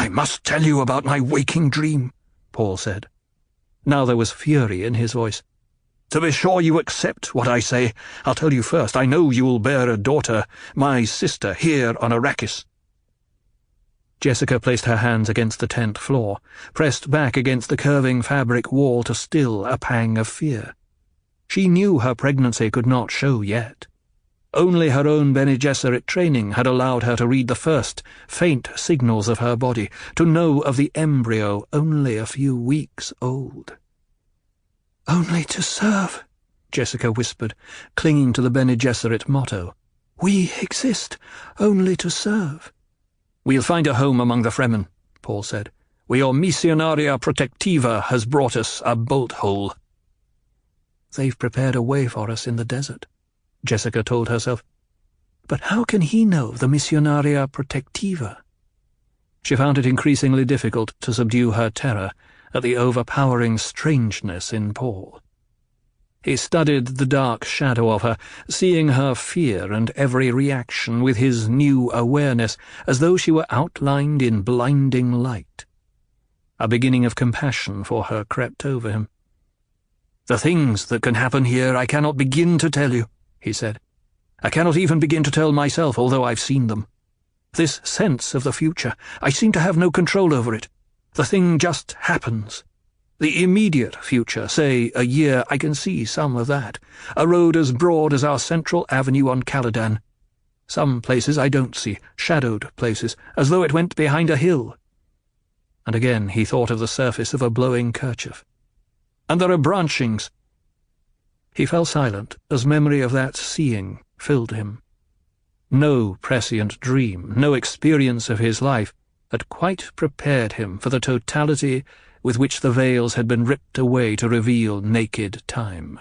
"I must tell you about my waking dream," Paul said. Now there was fury in his voice. "To be sure you accept what I say, I'll tell you first, I know you will bear a daughter, my sister, here on Arrakis." Jessica placed her hands against the tent floor, pressed back against the curving fabric wall to still a pang of fear. She knew her pregnancy could not show yet. Only her own Bene Gesserit training had allowed her to read the first, faint signals of her body, to know of the embryo only a few weeks old. "Only to serve," Jessica whispered, clinging to the Bene Gesserit motto. "We exist only to serve." "We'll find a home among the Fremen," Paul said. "Your Missionaria Protectiva has brought us a bolt hole." "They've prepared a way for us in the desert," Jessica told herself. But how can he know the Missionaria Protectiva? She found it increasingly difficult to subdue her terror at the overpowering strangeness in Paul. He studied the dark shadow of her, seeing her fear and every reaction with his new awareness, as though she were outlined in blinding light. A beginning of compassion for her crept over him. "The things that can happen here I cannot begin to tell you," he said. "I cannot even begin to tell myself, although I've seen them. This sense of the future, I seem to have no control over it. The thing just happens. The immediate future, say a year, I can see some of that. A road as broad as our central avenue on Caladan. Some places I don't see, shadowed places, as though it went behind a hill." And again he thought of the surface of a blowing kerchief. "And there are branchings." He fell silent as memory of that seeing filled him. No prescient dream, no experience of his life had quite prepared him for the totality with which the veils had been ripped away to reveal naked time.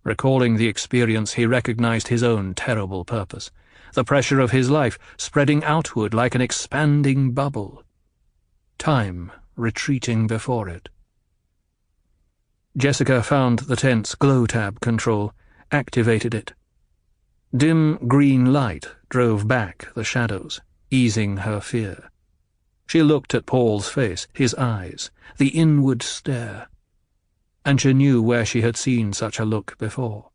Recalling the experience, he recognized his own terrible purpose, the pressure of his life spreading outward like an expanding bubble. Time retreating before it. Jessica found the tent's glow tab control, activated it. Dim green light drove back the shadows, easing her fear. She looked at Paul's face, his eyes, the inward stare, and she knew where she had seen such a look before,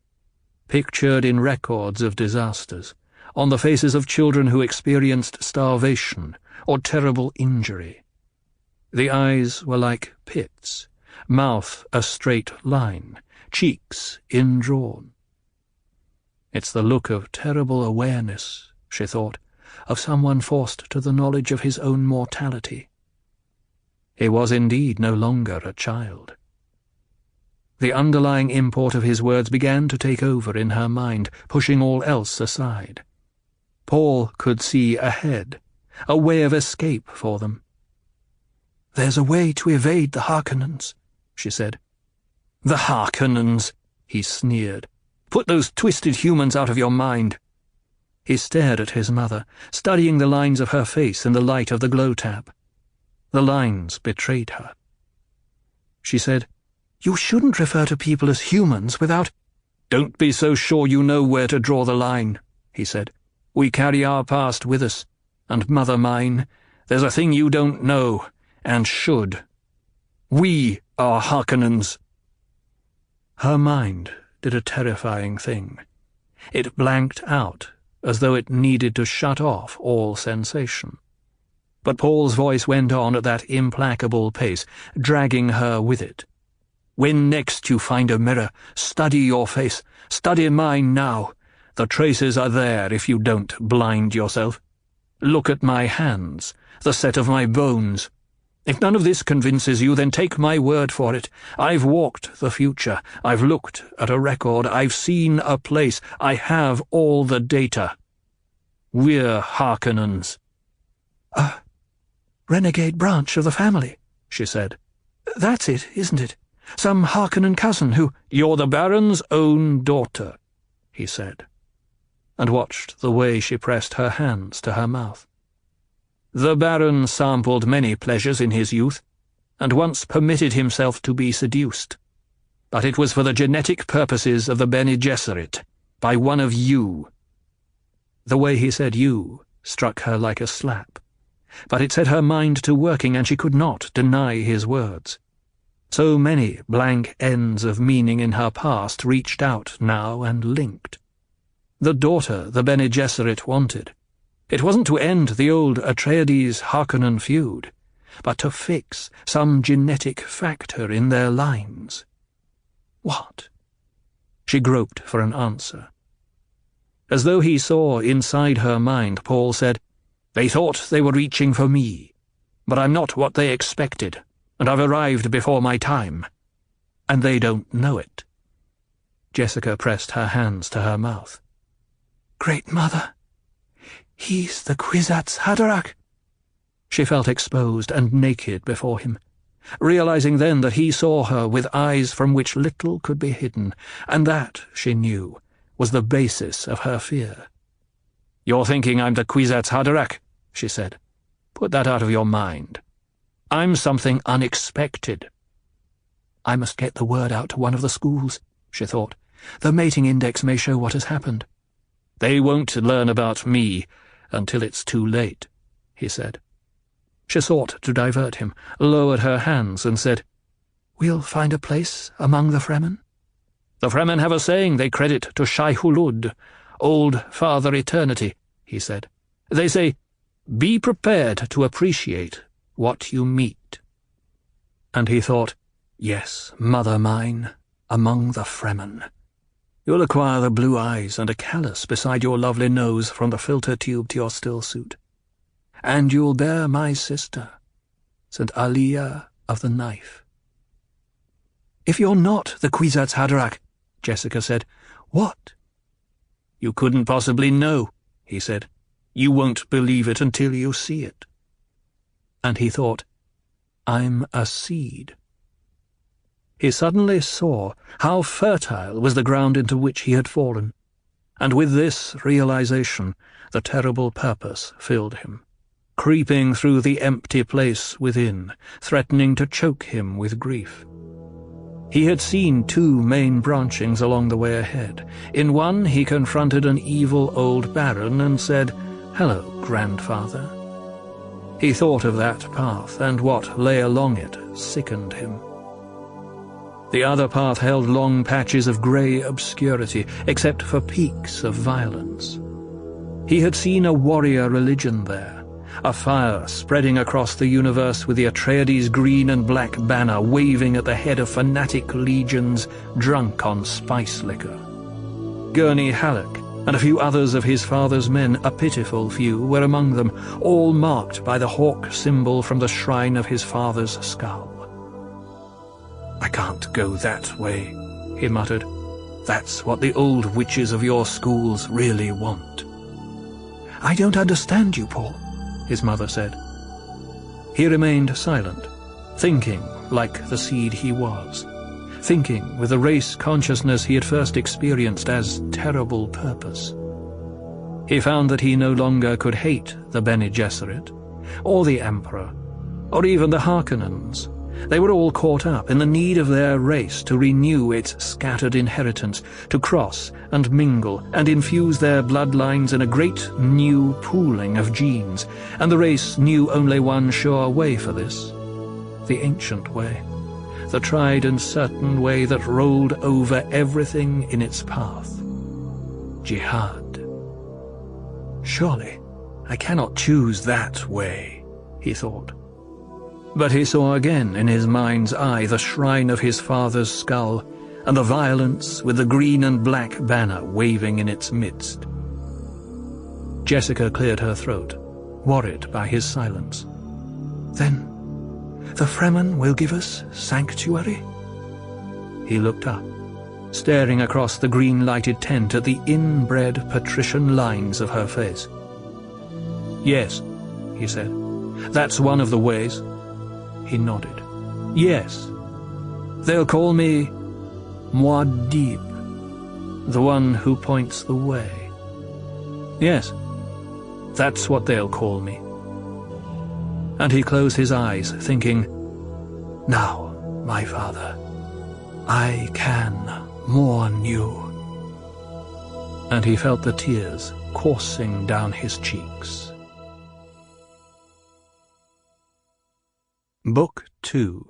pictured in records of disasters, on the faces of children who experienced starvation or terrible injury. The eyes were like pits, mouth a straight line, cheeks indrawn. "It's the look of terrible awareness," she thought, of someone forced to the knowledge of his own mortality. He was indeed no longer a child. The underlying import of his words began to take over in her mind, pushing all else aside. Paul could see ahead, a way of escape for them. "There's a way to evade the Harkonnens," she said. "The Harkonnens," he sneered. "Put those twisted humans out of your mind." He stared at his mother, studying the lines of her face in the light of the glow tab. The lines betrayed her. She said, "You shouldn't refer to people as humans without—" "Don't be so sure you know where to draw the line," he said. "We carry our past with us, and, mother mine, there's a thing you don't know, and should. We are Harkonnens." Her mind did a terrifying thing. It blanked out, as though it needed to shut off all sensation. But Paul's voice went on at that implacable pace, dragging her with it. "When next you find a mirror, study your face. Study mine now. The traces are there if you don't blind yourself. Look at my hands, the set of my bones. If none of this convinces you, then take my word for it. I've walked the future. I've looked at a record. I've seen a place. I have all the data. We're Harkonnens." "A renegade branch of the family," she said. "That's it, isn't it? Some Harkonnen cousin who—" "You're the Baron's own daughter," he said, and watched the way she pressed her hands to her mouth. "The Baron sampled many pleasures in his youth, and once permitted himself to be seduced. But it was for the genetic purposes of the Bene Gesserit, by one of you." The way he said "you" struck her like a slap. but it set her mind to working, and she could not deny his words. So many blank ends of meaning in her past reached out now and linked. The daughter the Bene Gesserit wanted. It wasn't to end the old Atreides-Harkonnen feud, but to fix some genetic factor in their lines. What? She groped for an answer. As though he saw inside her mind, Paul said, "They thought they were reaching for me, but I'm not what they expected, and I've arrived before my time. And they don't know it." Jessica pressed her hands to her mouth. "Great Mother, he's the Kwisatz Haderach." She felt exposed and naked before him, realizing then that he saw her with eyes from which little could be hidden, and that, she knew, was the basis of her fear. "You're thinking I'm the Kwisatz Haderach," she said. "Put that out of your mind. I'm something unexpected." "I must get the word out to one of the schools," she thought. "The mating index may show what has happened." "They won't learn about me until it's too late," he said. She sought to divert him, lowered her hands, and said, "We'll find a place among the Fremen." "The Fremen have a saying they credit to Shai Hulud, Old Father Eternity," he said. "They say, 'Be prepared to appreciate what you meet.'" And he thought, "Yes, mother mine, among the Fremen. You'll acquire the blue eyes and a callus beside your lovely nose from the filter tube to your still suit. And you'll bear my sister, St. Alia of the Knife." "If you're not the Kwisatz Haderach," Jessica said, "what?" "You couldn't possibly know," he said. "You won't believe it until you see it." And he thought, "I'm a seed." He suddenly saw how fertile was the ground into which he had fallen, and with this realization the terrible purpose filled him, creeping through the empty place within, threatening to choke him with grief. He had seen two main branchings along the way ahead. In one he confronted an evil old baron and said, "Hello, grandfather." He thought of that path, and what lay along it sickened him. The other path held long patches of grey obscurity, except for peaks of violence. He had seen a warrior religion there, a fire spreading across the universe with the Atreides green and black banner waving at the head of fanatic legions drunk on spice liquor. Gurney Halleck and a few others of his father's men, a pitiful few, were among them, all marked by the hawk symbol from the shrine of his father's skull. "I can't go that way," he muttered. "That's what the old witches of your schools really want." "I don't understand you, Paul," his mother said. He remained silent, thinking like the seed he was, thinking with the race consciousness he had first experienced as terrible purpose. He found that he no longer could hate the Bene Gesserit, or the Emperor, or even the Harkonnens. They were all caught up in the need of their race to renew its scattered inheritance, to cross and mingle and infuse their bloodlines in a great new pooling of genes, and the race knew only one sure way for this: the ancient way, the tried and certain way that rolled over everything in its path. Jihad. "Surely I cannot choose that way," he thought. But he saw again in his mind's eye the shrine of his father's skull, and the violence with the green and black banner waving in its midst. Jessica cleared her throat, worried by his silence. "Then the Fremen will give us sanctuary?" He looked up, staring across the green-lighted tent at the inbred patrician lines of her face. "Yes," he said. "That's one of the ways." He nodded. "Yes. They'll call me Muad'Dib, the one who points the way. Yes, that's what they'll call me." And he closed his eyes, thinking, "Now, my father, I can mourn you." And he felt the tears coursing down his cheeks. Book 2.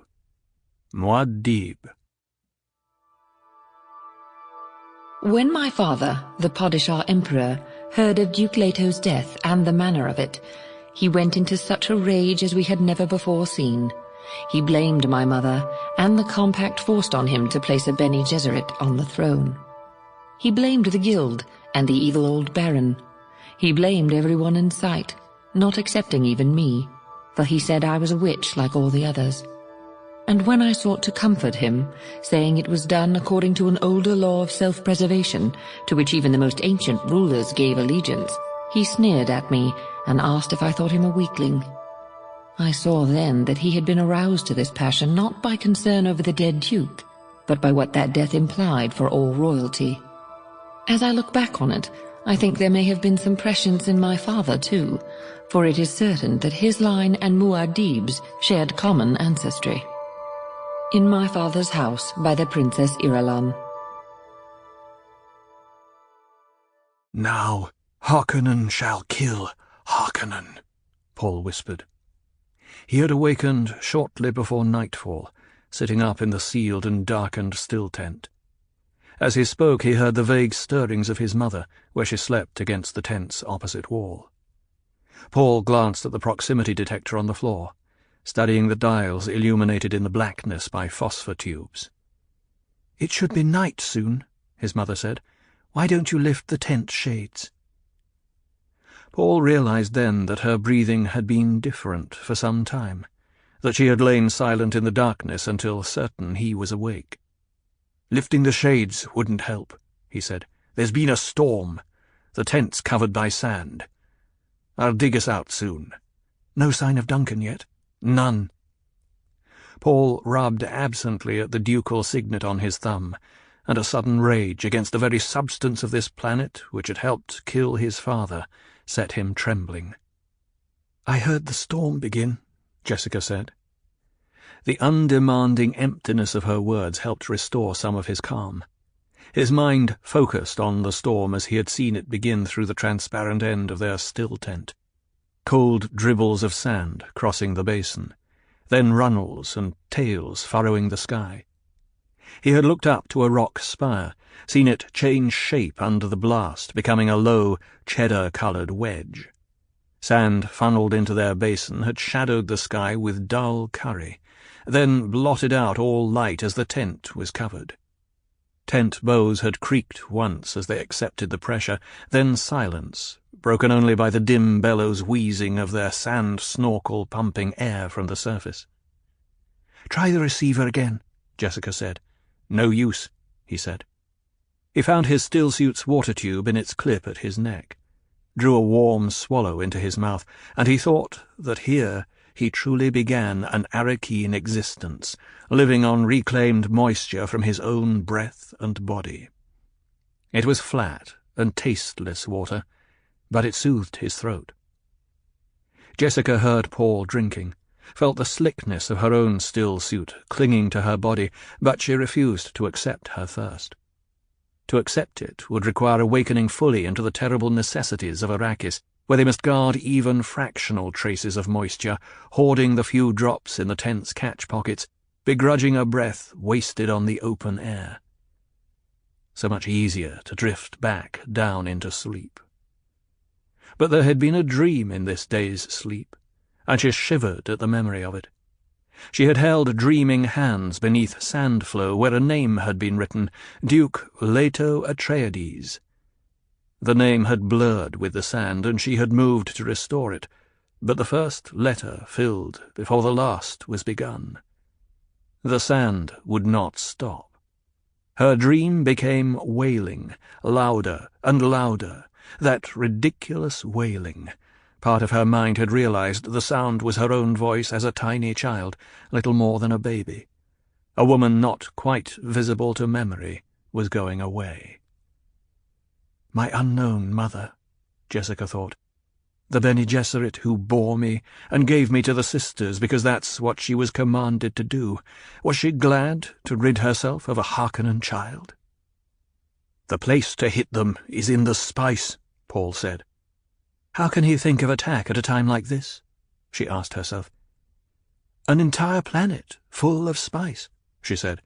Muad'Dib. When my father, the Padishah Emperor, heard of Duke Leto's death and the manner of it, he went into such a rage as we had never before seen. He blamed my mother and the compact forced on him to place a Bene Gesserit on the throne. He blamed the guild and the evil old baron. He blamed everyone in sight, not excepting even me, for he said I was a witch like all the others. And when I sought to comfort him, saying it was done according to an older law of self-preservation, to which even the most ancient rulers gave allegiance, he sneered at me and asked if I thought him a weakling. I saw then that he had been aroused to this passion not by concern over the dead duke, but by what that death implied for all royalty. As I look back on it, I think there may have been some prescience in my father too, for it is certain that his line and Muad'Dib's shared common ancestry. In my father's house by the Princess Irulan. Now Harkonnen shall kill Harkonnen, Paul whispered. He had awakened shortly before nightfall, sitting up in the sealed and darkened still tent. As he spoke, he heard the vague stirrings of his mother, where she slept against the tent's opposite wall. Paul glanced at the proximity detector on the floor, studying the dials illuminated in the blackness by phosphor tubes. "It should be night soon," his mother said. "Why don't you lift the tent shades?" Paul realized then that her breathing had been different for some time, that she had lain silent in the darkness until certain he was awake. "Lifting the shades wouldn't help," he said. "There's been a storm. The tent's covered by sand. I'll dig us out soon." "No sign of Duncan yet?" "None." Paul rubbed absently at the ducal signet on his thumb, and a sudden rage against the very substance of this planet, which had helped kill his father, set him trembling. "I heard the storm begin," Jessica said. The undemanding emptiness of her words helped restore some of his calm. His mind focused on the storm as he had seen it begin through the transparent end of their still tent. Cold dribbles of sand crossing the basin, then runnels and tails furrowing the sky. He had looked up to a rock spire, seen it change shape under the blast, becoming a low, cheddar-coloured wedge. Sand funneled into their basin had shadowed the sky with dull curry, then blotted out all light as the tent was covered. Tent bows had creaked once as they accepted the pressure, then silence, broken only by the dim bellows wheezing of their sand snorkel pumping air from the surface. "Try the receiver again," Jessica said. "No use," he said. He found his stillsuit's water tube in its clip at his neck, drew a warm swallow into his mouth, and he thought that here he truly began an Arakeen existence, living on reclaimed moisture from his own breath and body. It was flat and tasteless water, but it soothed his throat. Jessica heard Paul drinking, felt the slickness of her own still suit clinging to her body, but she refused to accept her thirst. To accept it would require awakening fully into the terrible necessities of Arrakis, where they must guard even fractional traces of moisture, hoarding the few drops in the tent's catch pockets, begrudging a breath wasted on the open air. So much easier to drift back down into sleep. But there had been a dream in this day's sleep, and she shivered at the memory of it. She had held dreaming hands beneath sandflow where a name had been written, Duke Leto Atreides. The name had blurred with the sand, and she had moved to restore it, but the first letter filled before the last was begun. The sand would not stop. Her dream became wailing, louder and louder, that ridiculous wailing. Part of her mind had realized the sound was her own voice as a tiny child, little more than a baby. A woman not quite visible to memory was going away. My unknown mother, Jessica thought. The Bene Gesserit who bore me and gave me to the sisters because that's what she was commanded to do. Was she glad to rid herself of a Harkonnen child? "The place to hit them is in the spice," Paul said. How can he think of attack at a time like this? She asked herself. "An entire planet full of spice," she said.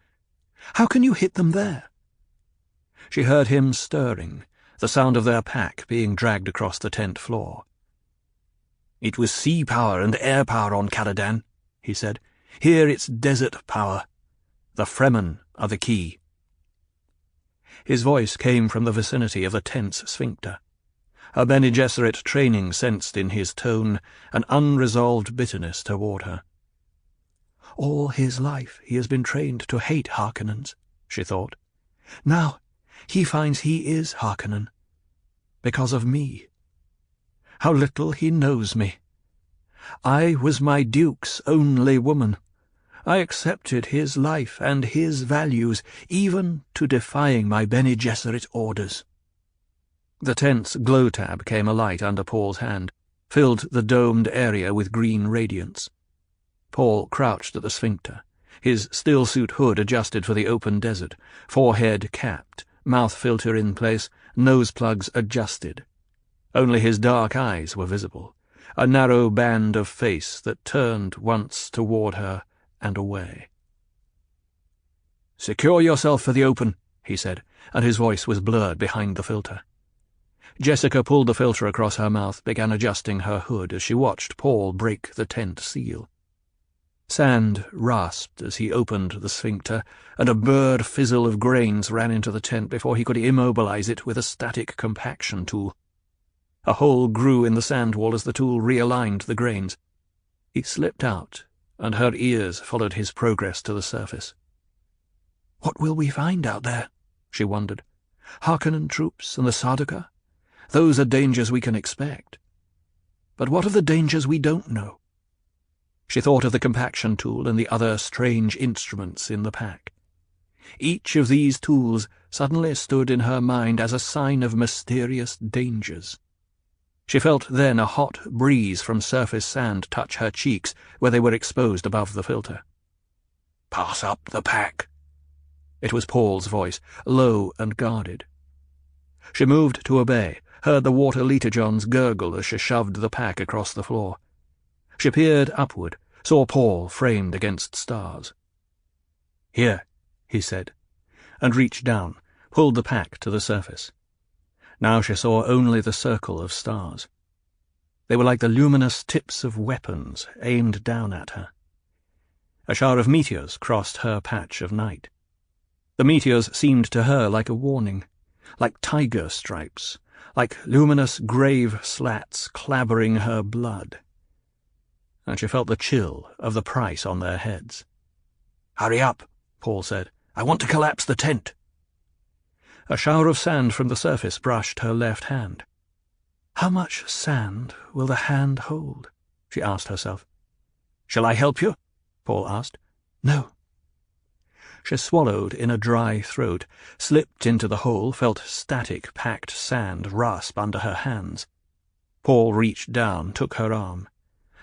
"How can you hit them there?" She heard him stirring, the sound of their pack being dragged across the tent floor. "It was sea power and air power on Caladan," he said. "Here it's desert power. The Fremen are the key." His voice came from the vicinity of the tent's sphincter. Her Bene Gesserit training sensed in his tone an unresolved bitterness toward her. All his life he has been trained to hate Harkonnens, she thought. Now he finds he is Harkonnen, because of me. How little he knows me. I was my Duke's only woman. I accepted his life and his values, even to defying my Bene Gesserit orders. The tent's glow tab came alight under Paul's hand, filled the domed area with green radiance. Paul crouched at the sphincter, his still-suit hood adjusted for the open desert, forehead capped, mouth filter in place, nose plugs adjusted. Only his dark eyes were visible, a narrow band of face that turned once toward her and away. "Secure yourself for the open," he said, and his voice was blurred behind the filter. Jessica pulled the filter across her mouth, began adjusting her hood as she watched Paul break the tent seal. Sand rasped as he opened the sphincter, and a bird fizzle of grains ran into the tent before he could immobilize it with a static compaction tool. A hole grew in the sand wall as the tool realigned the grains. He slipped out, and her ears followed his progress to the surface. "What will we find out there?" she wondered. "Harkonnen troops and the Sardaukar? Those are dangers we can expect. But what of the dangers we don't know?" She thought of the compaction tool and the other strange instruments in the pack. Each of these tools suddenly stood in her mind as a sign of mysterious dangers. She felt then a hot breeze from surface sand touch her cheeks where they were exposed above the filter. "Pass up the pack." It was Paul's voice, low and guarded. She moved to obey, heard the water liter-johns gurgle as she shoved the pack across the floor. She peered upward, saw Paul framed against stars. "Here," he said, and reached down, pulled the pack to the surface. Now she saw only the circle of stars. They were like the luminous tips of weapons aimed down at her. A shower of meteors crossed her patch of night. The meteors seemed to her like a warning, like tiger stripes, like luminous grave slats clabbering her blood. And she felt the chill of the price on their heads. "Hurry up," Paul said. "I want to collapse the tent." A shower of sand from the surface brushed her left hand. How much sand will the hand hold? She asked herself. "Shall I help you?" Paul asked. "No." She swallowed in a dry throat, slipped into the hole, felt static, packed sand rasp under her hands. Paul reached down, took her arm.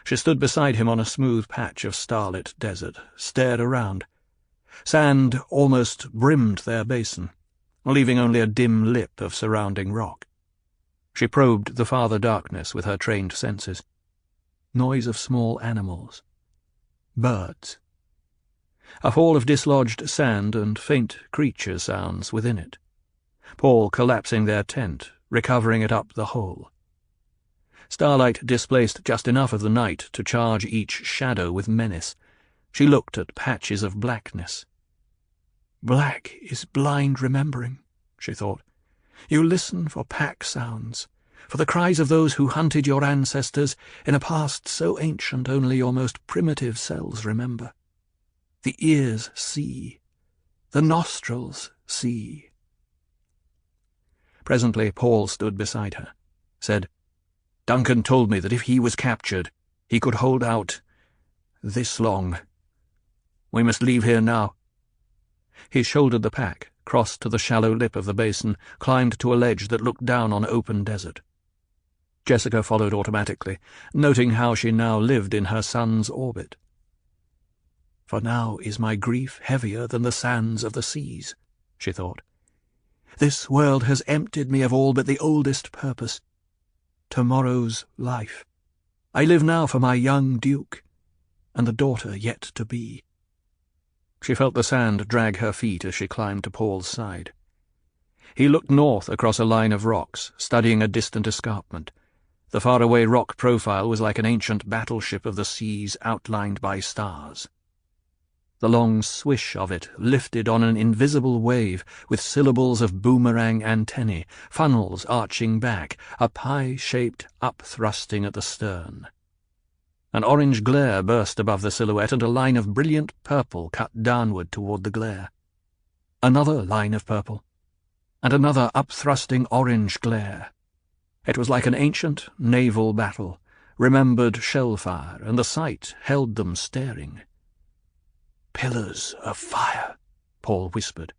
She stood beside him on a smooth patch of starlit desert, stared around. Sand almost brimmed their basin, leaving only a dim lip of surrounding rock. She probed the farther darkness with her trained senses. Noise of small animals. Birds. A fall of dislodged sand and faint creature sounds within it. Paul collapsing their tent, recovering it up the hole. Starlight displaced just enough of the night to charge each shadow with menace. She looked at patches of blackness. Black is blind remembering, she thought. You listen for pack sounds, for the cries of those who hunted your ancestors in a past so ancient only your most primitive cells remember. The ears see, the nostrils see. Presently Paul stood beside her, said, "Duncan told me that if he was captured, he could hold out this long. We must leave here now." He shouldered the pack, crossed to the shallow lip of the basin, climbed to a ledge that looked down on open desert. Jessica followed automatically, noting how she now lived in her son's orbit. "For now is my grief heavier than the sands of the seas," she thought. "This world has emptied me of all but the oldest purpose, tomorrow's life. I live now for my young Duke, and the daughter yet to be. She felt the sand drag her feet as she climbed to Paul's side. He looked north across a line of rocks, studying a distant escarpment. The faraway rock profile was like an ancient battleship of the seas outlined by stars. The long swish of it lifted on an invisible wave with syllables of boomerang antennae, funnels arching back, a pie-shaped up-thrusting at the stern. An orange glare burst above the silhouette, and a line of brilliant purple cut downward toward the glare. Another line of purple, and another up-thrusting orange glare. It was like an ancient naval battle, remembered shellfire, and the sight held them staring. "Pillars of fire," Paul whispered.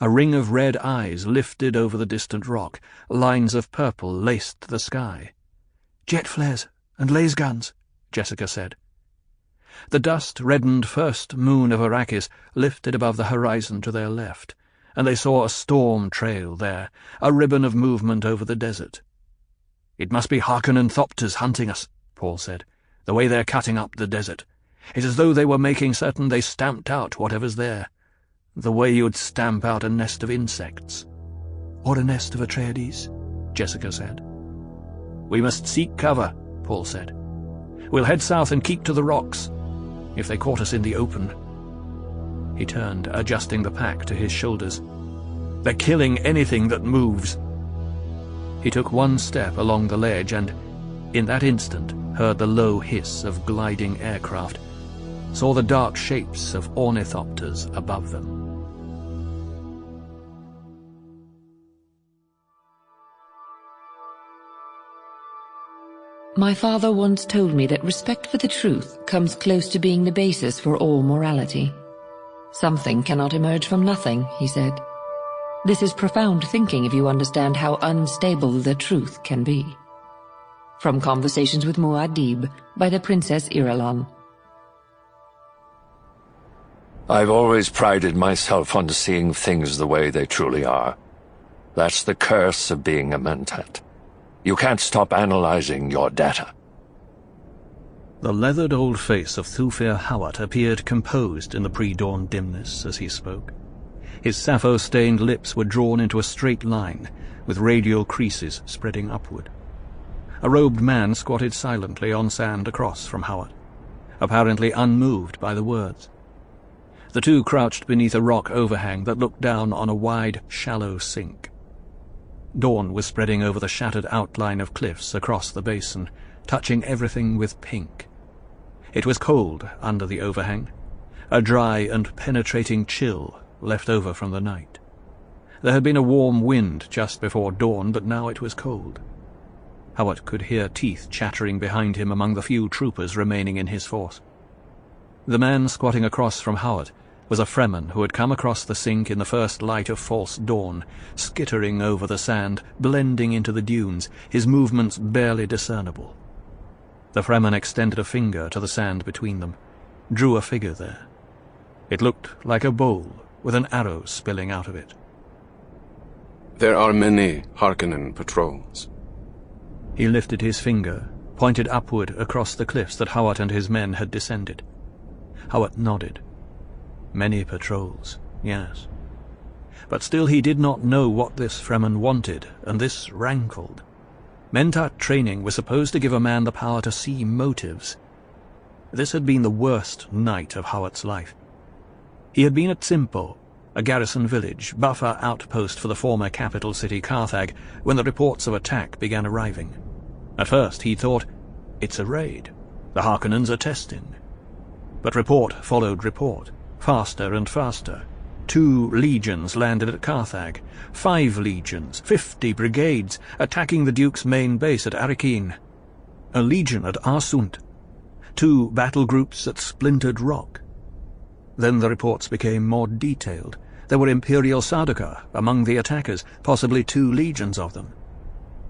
A ring of red eyes lifted over the distant rock. Lines of purple laced the sky. "Jet flares and laser guns," Jessica said. The dust-reddened first moon of Arrakis lifted above the horizon to their left, and they saw a storm trail there, a ribbon of movement over the desert. "It must be Harkonnen Thopters hunting us," Paul said, "the way they're cutting up the desert. It's as though they were making certain they stamped out whatever's there, the way you'd stamp out a nest of insects." "Or a nest of Atreides," Jessica said. "We must seek cover," Paul said. "We'll head south and keep to the rocks. If they caught us in the open—" He turned, adjusting the pack to his shoulders. "They're killing anything that moves." He took one step along the ledge and, in that instant, heard the low hiss of gliding aircraft, saw the dark shapes of ornithopters above them. My father once told me that respect for the truth comes close to being the basis for all morality. Something cannot emerge from nothing, he said. This is profound thinking if you understand how unstable the truth can be. From Conversations with Muad'Dib by the Princess Irulan. I've always prided myself on seeing things the way they truly are. That's the curse of being a Mentat. You can't stop analyzing your data. The leathered old face of Thufir Hawat appeared composed in the pre-dawn dimness as he spoke. His sappho-stained lips were drawn into a straight line, with radial creases spreading upward. A robed man squatted silently on sand across from Hawat, apparently unmoved by the words. The two crouched beneath a rock overhang that looked down on a wide, shallow sink. Dawn was spreading over the shattered outline of cliffs across the basin, touching everything with pink. It was cold under the overhang, a dry and penetrating chill left over from the night. There had been a warm wind just before dawn, but now it was cold. Hawat could hear teeth chattering behind him among the few troopers remaining in his force. The man squatting across from Hawat was a Fremen who had come across the sink in the first light of false dawn, skittering over the sand, blending into the dunes, his movements barely discernible. The Fremen extended a finger to the sand between them, drew a figure there. It looked like a bowl with an arrow spilling out of it. "There are many Harkonnen patrols." He lifted his finger, pointed upward across the cliffs that Hawat and his men had descended. Hawat nodded. Many patrols, yes. But still he did not know what this Fremen wanted, and this rankled. Mentat training was supposed to give a man the power to see motives. This had been the worst night of Hawat's life. He had been at Tsimpo, a garrison village, buffer outpost for the former capital city Carthage, when the reports of attack began arriving. At first he thought, it's a raid. The Harkonnens are testing. But report followed report, faster and faster. 2 legions landed at Carthage, 5 legions, 50 brigades, attacking the Duke's main base at Arrakeen. A legion at Arsunt. 2 battle groups at Splintered Rock. Then the reports became more detailed. There were Imperial Sardaukar among the attackers, possibly 2 legions of them.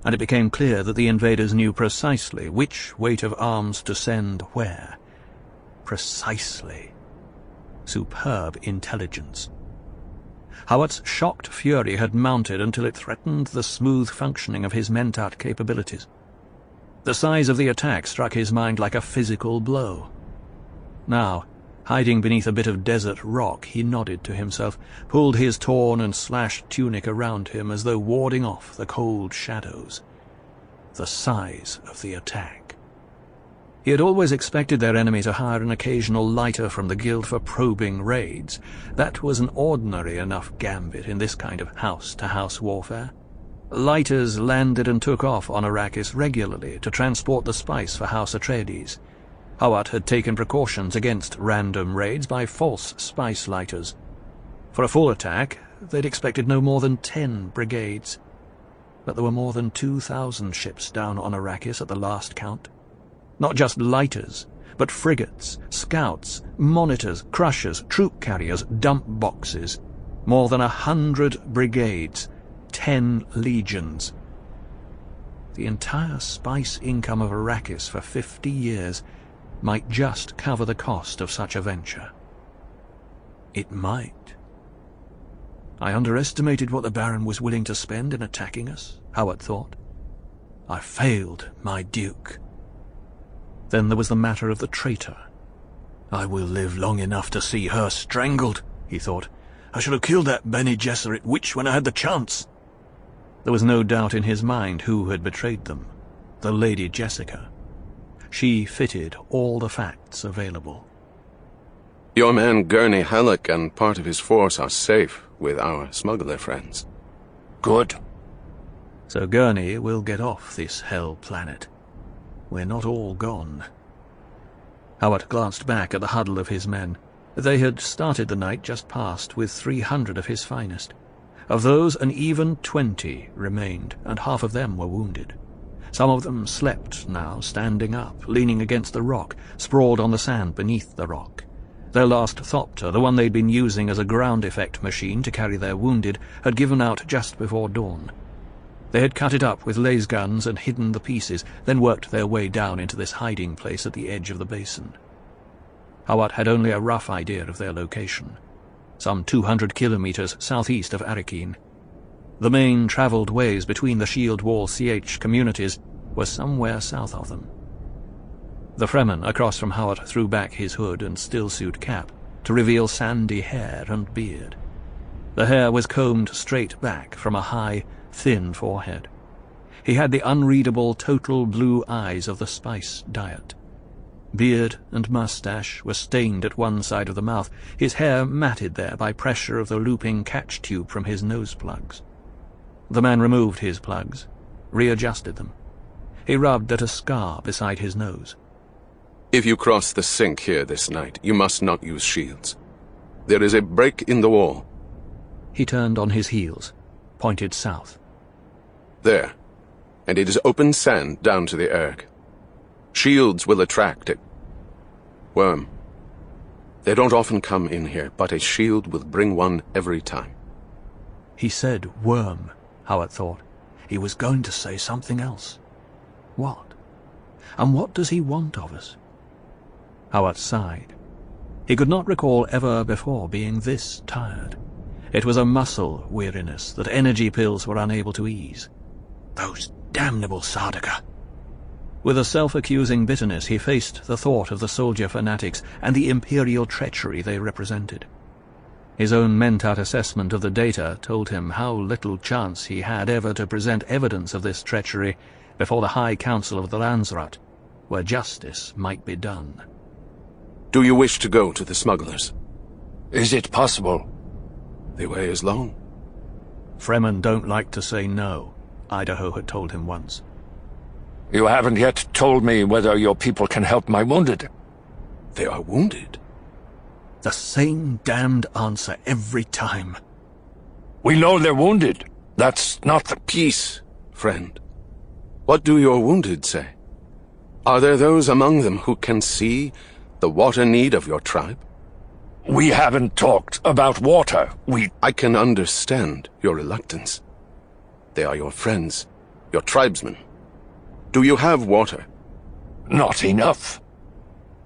And it became clear that the invaders knew precisely which weight of arms to send where. Precisely. Superb intelligence. Hawat's shocked fury had mounted until it threatened the smooth functioning of his Mentat capabilities. The size of the attack struck his mind like a physical blow. Now, hiding beneath a bit of desert rock, he nodded to himself, pulled his torn and slashed tunic around him as though warding off the cold shadows. The size of the attack. He had always expected their enemy to hire an occasional lighter from the guild for probing raids. That was an ordinary enough gambit in this kind of house-to-house warfare. Lighters landed and took off on Arrakis regularly to transport the spice for House Atreides. Hawat had taken precautions against random raids by false spice lighters. For a full attack, they'd expected no more than 10 brigades. But there were more than 2,000 ships down on Arrakis at the last count. Not just lighters, but frigates, scouts, monitors, crushers, troop carriers, dump boxes. More than 100 brigades, 10 legions. The entire spice income of Arrakis for 50 years might just cover the cost of such a venture. It might. I underestimated what the Baron was willing to spend in attacking us, Hawat thought. I failed my duke. Then there was the matter of the traitor. I will live long enough to see her strangled, he thought. I should have killed that Bene Gesserit witch when I had the chance. There was no doubt in his mind who had betrayed them. The Lady Jessica. She fitted all the facts available. Your man Gurney Halleck and part of his force are safe with our smuggler friends. Good. So Gurney will get off this hell planet. We're not all gone. Hawat glanced back at the huddle of his men. They had started the night just past with 300 of his finest. Of those, an even 20 remained, and half of them were wounded. Some of them slept now, standing up, leaning against the rock, sprawled on the sand beneath the rock. Their last Thopter, the one they'd been using as a ground effect machine to carry their wounded, had given out just before dawn. They had cut it up with laser guns and hidden the pieces, then worked their way down into this hiding place at the edge of the basin. Hawat had only a rough idea of their location. Some 200 kilometers southeast of Arrakeen. The main travelled ways between the Shield Wall CH communities were somewhere south of them. The Fremen across from Hawat threw back his hood and stillsuit cap to reveal sandy hair and beard. The hair was combed straight back from a high, thin forehead. He had the unreadable total blue eyes of the spice diet. Beard and mustache were stained at one side of the mouth, his hair matted there by pressure of the looping catch tube from his nose plugs. The man removed his plugs, readjusted them. He rubbed at a scar beside his nose. If you cross the sink here this night, you must not use shields. There is a break in the wall. He turned on his heels, pointed south. There. And it is open sand down to the erg. Shields will attract it. Worm. They don't often come in here, but a shield will bring one every time. He said worm, Hawat thought. He was going to say something else. What? And what does he want of us? Hawat sighed. He could not recall ever before being this tired. It was a muscle weariness that energy pills were unable to ease. Those damnable Sardaukar! With a self-accusing bitterness he faced the thought of the soldier fanatics and the imperial treachery they represented. His own meant-out assessment of the data told him how little chance he had ever to present evidence of this treachery before the High Council of the Landsraad, where justice might be done. Do you wish to go to the smugglers? Is it possible? The way is long. Fremen don't like to say no, Idaho had told him once. You haven't yet told me whether your people can help my wounded. They are wounded. The same damned answer every time. We know they're wounded. That's not the... Peace, friend. What do your wounded say? Are there those among them who can see the water need of your tribe? We haven't talked about water. I can understand your reluctance. They are your friends, your tribesmen. Do you have water? Not enough.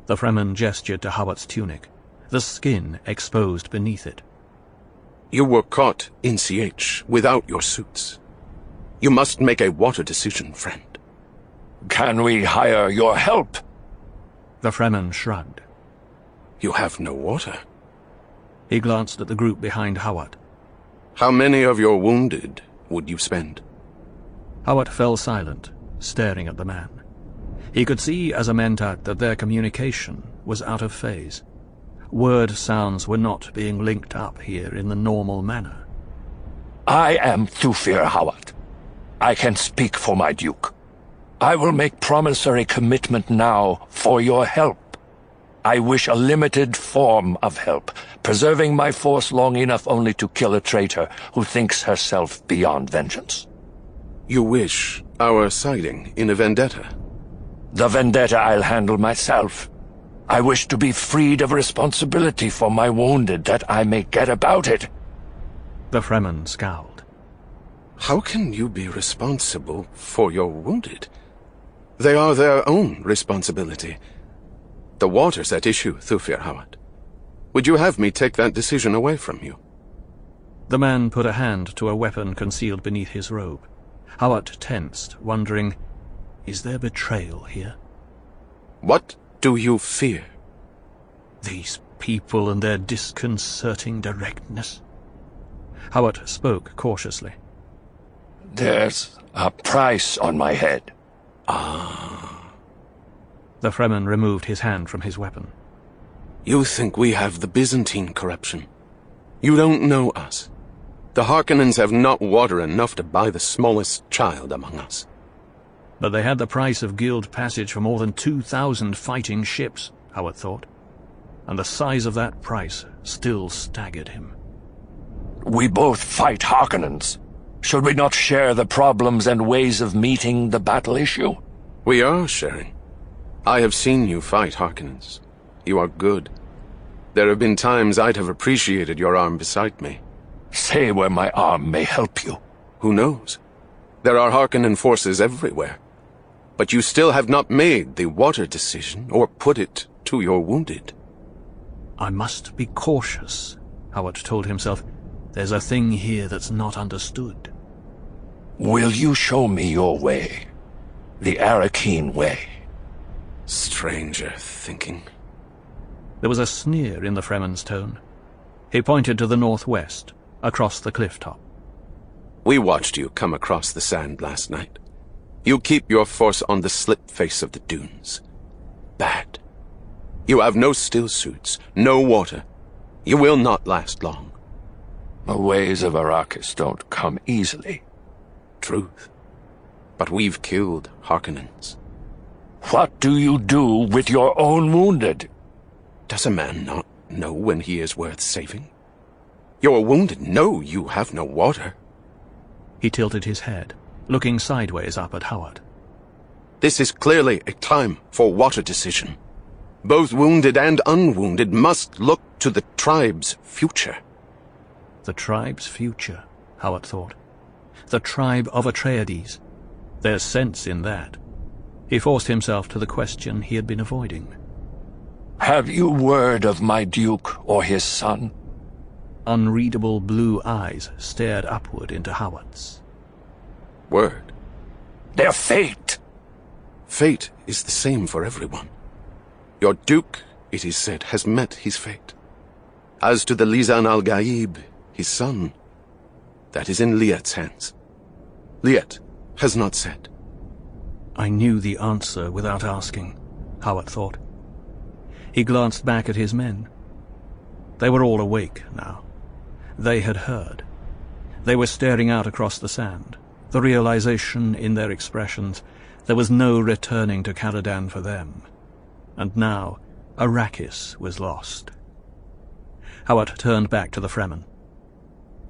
The Fremen gestured to Hawat's tunic, the skin exposed beneath it. You were caught in CH without your suits. You must make a water decision, friend. Can we hire your help? The Fremen shrugged. You have no water. He glanced at the group behind Hawat. How many of your wounded would you spend? Hawat fell silent, staring at the man. He could see as a mentat that their communication was out of phase. Word sounds were not being linked up here in the normal manner. I am Thufir Hawat. I can speak for my duke. I will make promissory commitment now for your help. I wish a limited form of help, preserving my force long enough only to kill a traitor who thinks herself beyond vengeance. You wish our siding in a vendetta? The vendetta I'll handle myself. I wish to be freed of responsibility for my wounded, that I may get about it. The Fremen scowled. How can you be responsible for your wounded? They are their own responsibility. The water's at issue, Thufir Hawat. Would you have me take that decision away from you? The man put a hand to a weapon concealed beneath his robe. Hawat tensed, wondering, is there betrayal here? What do you fear? These people and their disconcerting directness. Hawat spoke cautiously. There's a price on my head. The Fremen removed his hand from his weapon. You think we have the Byzantine corruption. You don't know us. The Harkonnens have not water enough to buy the smallest child among us. But they had the price of guild passage for more than 2,000 fighting ships, Hawat thought. And the size of that price still staggered him. We both fight Harkonnens. Should we not share the problems and ways of meeting the battle issue? We are sharing. I have seen you fight Harkonnens. You are good. There have been times I'd have appreciated your arm beside me. Say where my arm may help you. Who knows? There are Harkonnen forces everywhere. But you still have not made the water decision or put it to your wounded. I must be cautious, Hawat told himself. There's a thing here that's not understood. Will you show me your way? The Arakeen way. Stranger thinking. There was a sneer in the Fremen's tone. He pointed to the northwest, across the cliff top. We watched you come across the sand last night. You keep your force on the slip face of the dunes. Bad. You have no still suits, no water. You will not last long. The ways of Arrakis don't come easily. Truth. But we've killed Harkonnens. What do you do with your own wounded? Does a man not know when he is worth saving? Your wounded know you have no water. He tilted his head, looking sideways up at Hawat. This is clearly a time for water decision. Both wounded and unwounded must look to the tribe's future. The tribe's future, Hawat thought. The tribe of Atreides. There's sense in that. He forced himself to the question he had been avoiding. Have you word of my duke or his son? Unreadable blue eyes stared upward into Hawat's. Word. Their fate. Fate is the same for everyone. Your duke, it is said, has met his fate. As to the Lisan al-Gaib, his son, that is in Liet's hands. Liet has not said. I knew the answer without asking, Hawat thought. He glanced back at his men. They were all awake now. They had heard. They were staring out across the sand, the realization in their expressions there was no returning to Caladan for them. And now Arrakis was lost. Hawat turned back to the Fremen.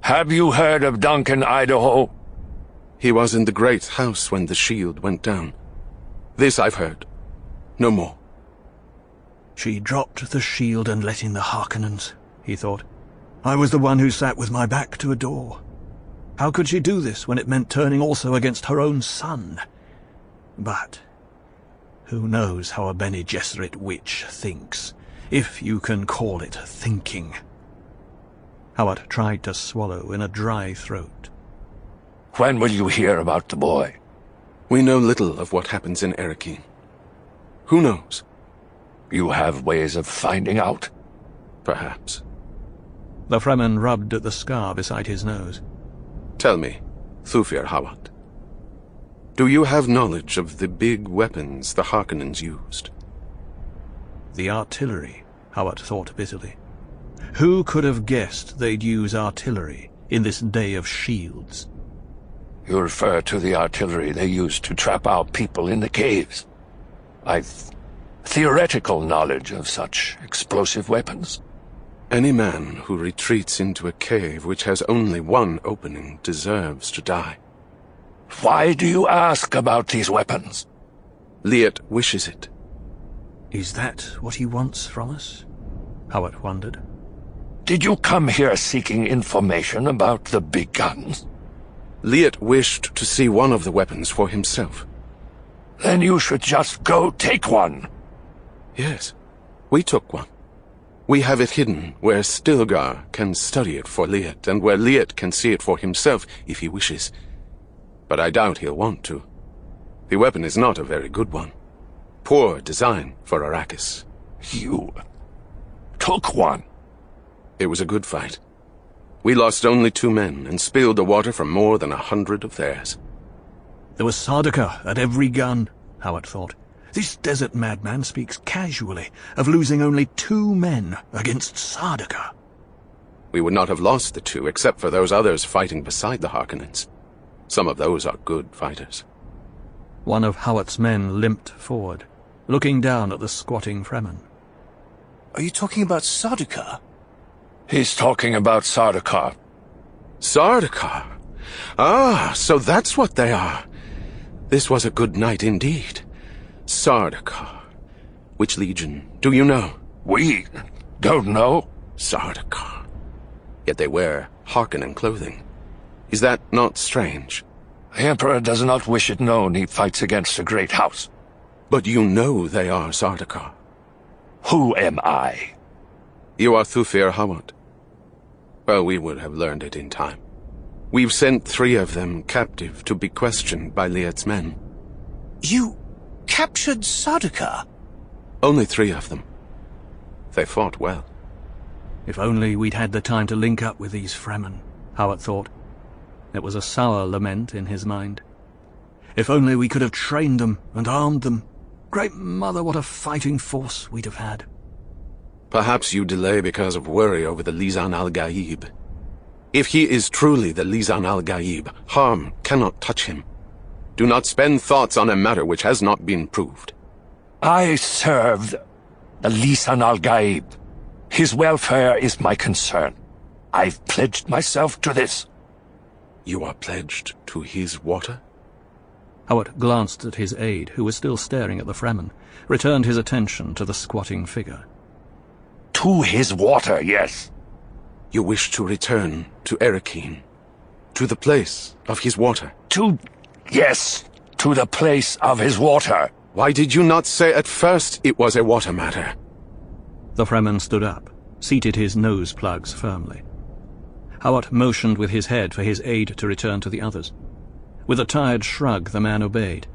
Have you heard of Duncan Idaho? He was in the great house when the shield went down. This I've heard. No more. She dropped the shield and let in the Harkonnens, he thought. I was the one who sat with my back to a door. How could she do this when it meant turning also against her own son? But who knows how a Bene Gesserit witch thinks, if you can call it thinking. Hawat tried to swallow in a dry throat. When will you hear about the boy? We know little of what happens in Arakeen. Who knows? You have ways of finding out? perhaps. The Fremen rubbed at the scar beside his nose. Tell me, Thufir Hawat, do you have knowledge of the big weapons the Harkonnens used? The artillery, Hawat thought bitterly. Who could have guessed they'd use artillery in this day of shields? You refer to the artillery they used to trap our people in the caves. I've theoretical knowledge of such explosive weapons. Any man who retreats into a cave which has only one opening deserves to die. Why do you ask about these weapons? Liet wishes it. Is that what he wants from us? Hawat wondered. Did you come here seeking information about the big guns? Liet wished to see one of the weapons for himself. Then you should just go take one. Yes, we took one. We have it hidden where Stilgar can study it for Liet, and where Liet can see it for himself if he wishes. But I doubt he'll want to. The weapon is not a very good one. Poor design for Arrakis. You took one. It was a good fight. We lost only 2 men and spilled the water from more than 100 of theirs. There was Sardaukar at every gun, Hawat thought. This desert madman speaks casually of losing only 2 men against Sardaukar. We would not have lost the 2 except for those others fighting beside the Harkonnens. Some of those are good fighters. One of Hawat's men limped forward, looking down at the squatting Fremen. Are you talking about Sardaukar? He's talking about Sardaukar. Sardaukar? Ah, so that's what they are. This was a good night indeed. Sardaukar. Which legion, do you know? We don't know. Sardaukar. Yet they wear Harkonnen clothing. Is that not strange? The Emperor does not wish it known he fights against a great house. But you know they are Sardaukar. Who am I? You are Thufir Hawat. Well, we would have learned it in time. We've sent 3 of them captive to be questioned by Liet's men. You captured Sardaukar? Only 3 of them. They fought well. If only we'd had the time to link up with these Fremen, Hawat thought. It was a sour lament in his mind. If only we could have trained them and armed them. Great Mother, what a fighting force we'd have had. Perhaps you delay because of worry over the Lisan al-Gaib. If he is truly the Lisan al-Gaib, harm cannot touch him. Do not spend thoughts on a matter which has not been proved. I serve the Lisan al-Gaib. His welfare is my concern. I've pledged myself to this. You are pledged to his water? Hawat glanced at his aide, who was still staring at the Fremen, returned his attention to the squatting figure. To his water, yes. You wish to return to Erekeen, to the place of his water? Yes, to the place of his water. Why did you not say at first it was a water matter? The Fremen stood up, seated his nose plugs firmly. Hawat motioned with his head for his aide to return to the others. With a tired shrug, the man obeyed.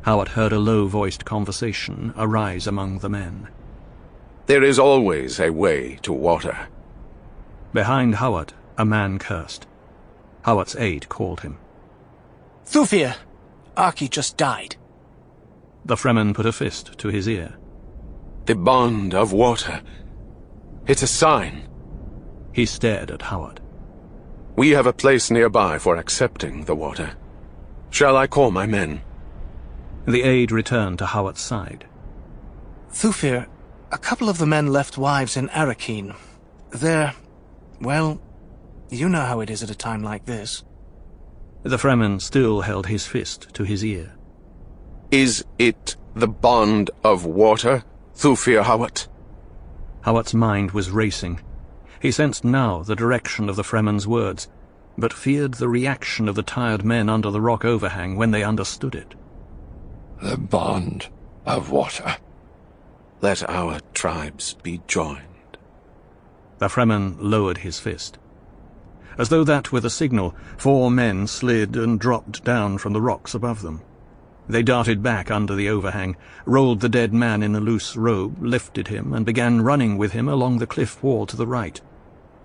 Hawat heard a low-voiced conversation arise among the men. There is always a way to water. Behind Hawat, a man cursed. Hawat's aide called him. Thufir! Arki just died. The Fremen put a fist to his ear. The bond of water. It's a sign. He stared at Hawat. We have a place nearby for accepting the water. Shall I call my men? The aide returned to Hawat's side. Thufir, a couple of the men left wives in Erekeen. Well, you know how it is at a time like this. The Fremen still held his fist to his ear. Is it the bond of water, Thufir Hawat? Hawat's mind was racing. He sensed now the direction of the Fremen's words, but feared the reaction of the tired men under the rock overhang when they understood it. The bond of water. Let our tribes be joined. The Fremen lowered his fist. As though that were the signal, 4 men slid and dropped down from the rocks above them. They darted back under the overhang, rolled the dead man in a loose robe, lifted him, and began running with him along the cliff wall to the right.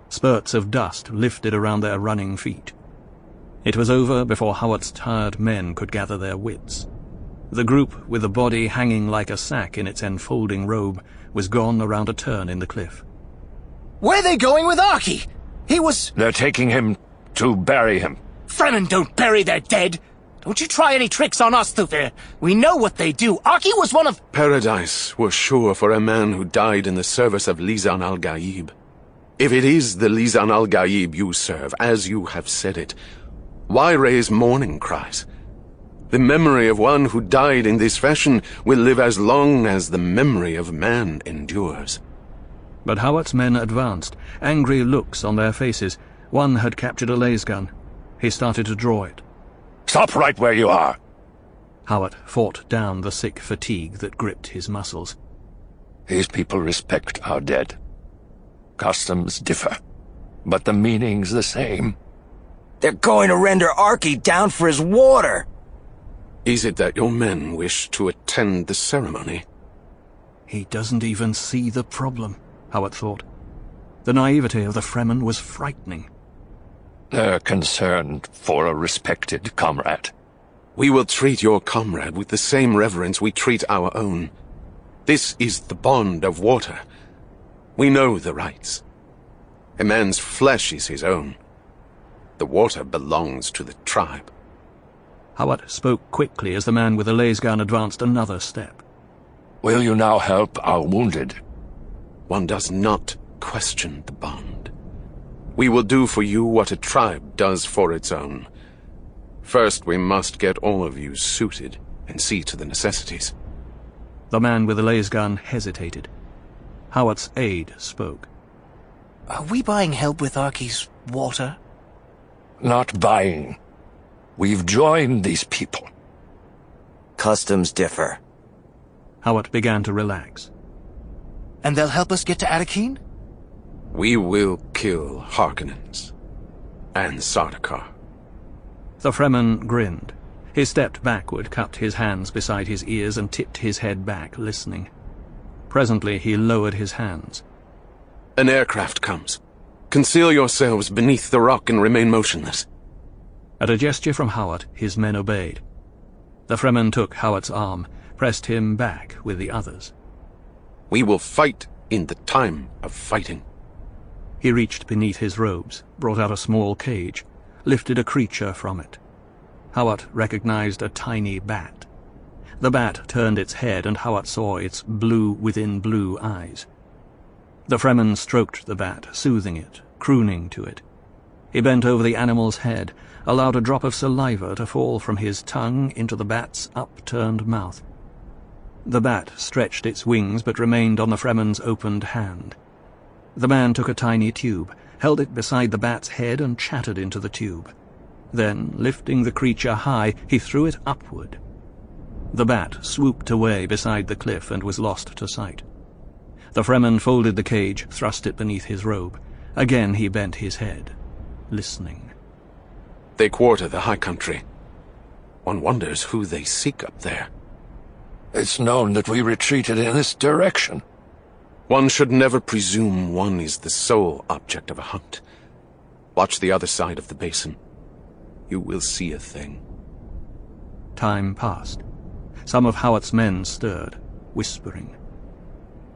Spurts of dust lifted around their running feet. It was over before Hawat's tired men could gather their wits. The group, with the body hanging like a sack in its enfolding robe, was gone around a turn in the cliff. Where are they going with Archie? He was... They're taking him to bury him. Fremen don't bury their dead. Don't you try any tricks on us, Thufir. We know what they do. Archie was one of... Paradise was sure for a man who died in the service of Lisan al-Gaib. If it is the Lisan al-Gaib you serve, as you have said it, why raise mourning cries? The memory of one who died in this fashion will live as long as the memory of man endures. But Hawat's men advanced, angry looks on their faces. One had captured a lasgun. He started to draw it. Stop right where you are! Hawat fought down the sick fatigue that gripped his muscles. These people respect our dead. Customs differ, but the meaning's the same. They're going to render Archie down for his water! Is it that your men wish to attend the ceremony? He doesn't even see the problem, Hawat thought. The naivety of the Fremen was frightening. They're concerned for a respected comrade. We will treat your comrade with the same reverence we treat our own. This is the bond of water. We know the rights. A man's flesh is his own. The water belongs to the tribe. Hawat spoke quickly as the man with the lasgun advanced another step. Will you now help our wounded? One does not question the bond. We will do for you what a tribe does for its own. First, we must get all of you suited and see to the necessities. The man with the lasgun hesitated. Hawat's aide spoke. Are we buying help with Archie's water? Not buying. We've joined these people. Customs differ. Hawat began to relax. And they'll help us get to Arakeen? We will kill Harkonnens and Sardaukar. The Fremen grinned. He stepped backward, cupped his hands beside his ears, and tipped his head back, listening. Presently he lowered his hands. An aircraft comes. Conceal yourselves beneath the rock and remain motionless. At a gesture from Hawat, his men obeyed. The Fremen took Hawat's arm, pressed him back with the others. We will fight in the time of fighting. He reached beneath his robes, brought out a small cage, lifted a creature from it. Hawat recognized a tiny bat. The bat turned its head, and Hawat saw its blue-within-blue eyes. The Fremen stroked the bat, soothing it, crooning to it. He bent over the animal's head, allowed a drop of saliva to fall from his tongue into the bat's upturned mouth. The bat stretched its wings but remained on the Fremen's opened hand. The man took a tiny tube, held it beside the bat's head and chattered into the tube. Then, lifting the creature high, he threw it upward. The bat swooped away beside the cliff and was lost to sight. The Fremen folded the cage, thrust it beneath his robe. Again he bent his head, listening. They quarter the high country. One wonders who they seek up there. It's known that we retreated in this direction. One should never presume one is the sole object of a hunt. Watch the other side of the basin. You will see a thing. Time passed. Some of Hawat's men stirred, whispering.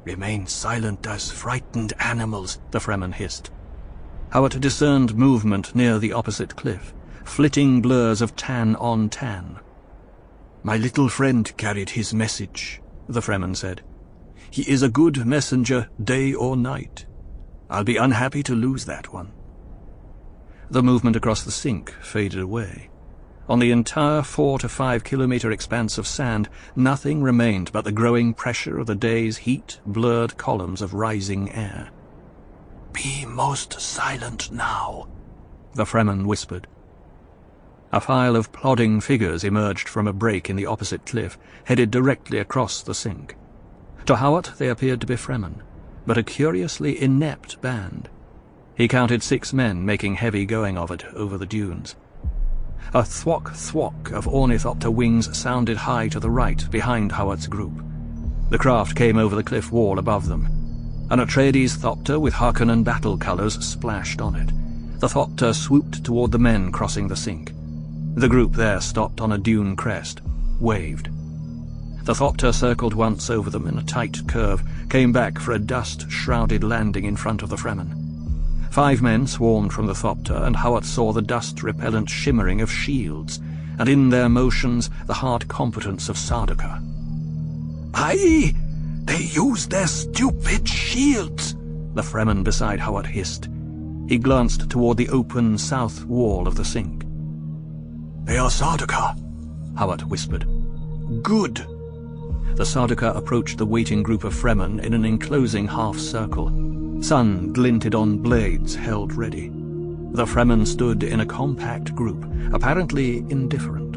"Remain silent as frightened animals," the Fremen hissed. Hawat discerned movement near the opposite cliff, flitting blurs of tan on tan. "My little friend carried his message," the Fremen said. "He is a good messenger day or night. I'll be unhappy to lose that one." The movement across the sink faded away. On the entire 4 to 5 kilometer expanse of sand, nothing remained but the growing pressure of the day's heat-blurred columns of rising air. "Be most silent now," the Fremen whispered. A file of plodding figures emerged from a break in the opposite cliff, headed directly across the sink. To Hawat they appeared to be Fremen, but a curiously inept band. He counted 6 men making heavy going of it over the dunes. A thwack-thwack of ornithopter wings sounded high to the right, behind Howard's group. The craft came over the cliff wall above them. An Atreides thopter with Harkonnen battle colours splashed on it. The thopter swooped toward the men crossing the sink. The group there stopped on a dune crest, waved. The thopter circled once over them in a tight curve, came back for a dust-shrouded landing in front of the Fremen. 5 men swarmed from the thopter, and Howard saw the dust-repellent shimmering of shields, and in their motions the hard competence of Sardaukar. "Aye! They use their stupid shields!" the Fremen beside Howard hissed. He glanced toward the open south wall of the sink. "They are Sardaukar," Howard whispered. "Good." The Sardaukar approached the waiting group of Fremen in an enclosing half-circle. Sun glinted on blades held ready. The Fremen stood in a compact group, apparently indifferent.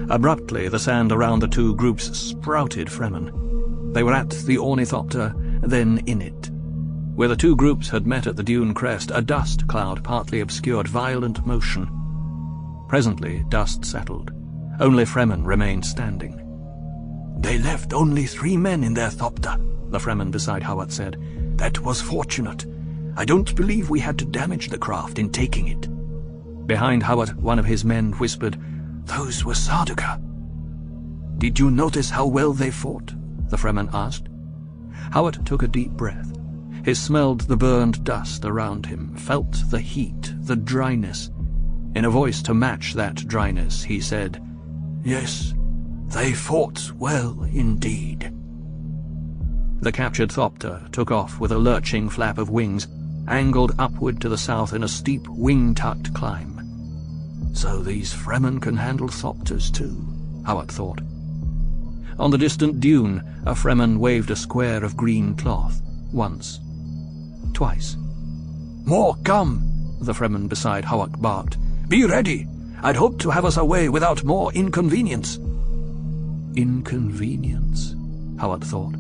Abruptly, the sand around the two groups sprouted Fremen. They were at the ornithopter, then in it. Where the two groups had met at the dune crest, a dust cloud partly obscured violent motion. Presently, dust settled. Only Fremen remained standing. "They left only 3 men in their thopter," the Fremen beside Howard said. "That was fortunate. I don't believe we had to damage the craft in taking it." Behind Howard, one of his men whispered, "Those were Sardaukar." "Did you notice how well they fought?" the Fremen asked. Howard took a deep breath. He smelled the burned dust around him, felt the heat, the dryness. In a voice to match that dryness, he said, "Yes, they fought well indeed." The captured thopter took off with a lurching flap of wings, angled upward to the south in a steep, wing-tucked climb. So these Fremen can handle thopters too, Howard thought. On the distant dune, a Fremen waved a square of green cloth, once, twice. "More come!" the Fremen beside Howard barked. "Be ready! I'd hoped to have us away without more inconvenience." Inconvenience, Howard thought.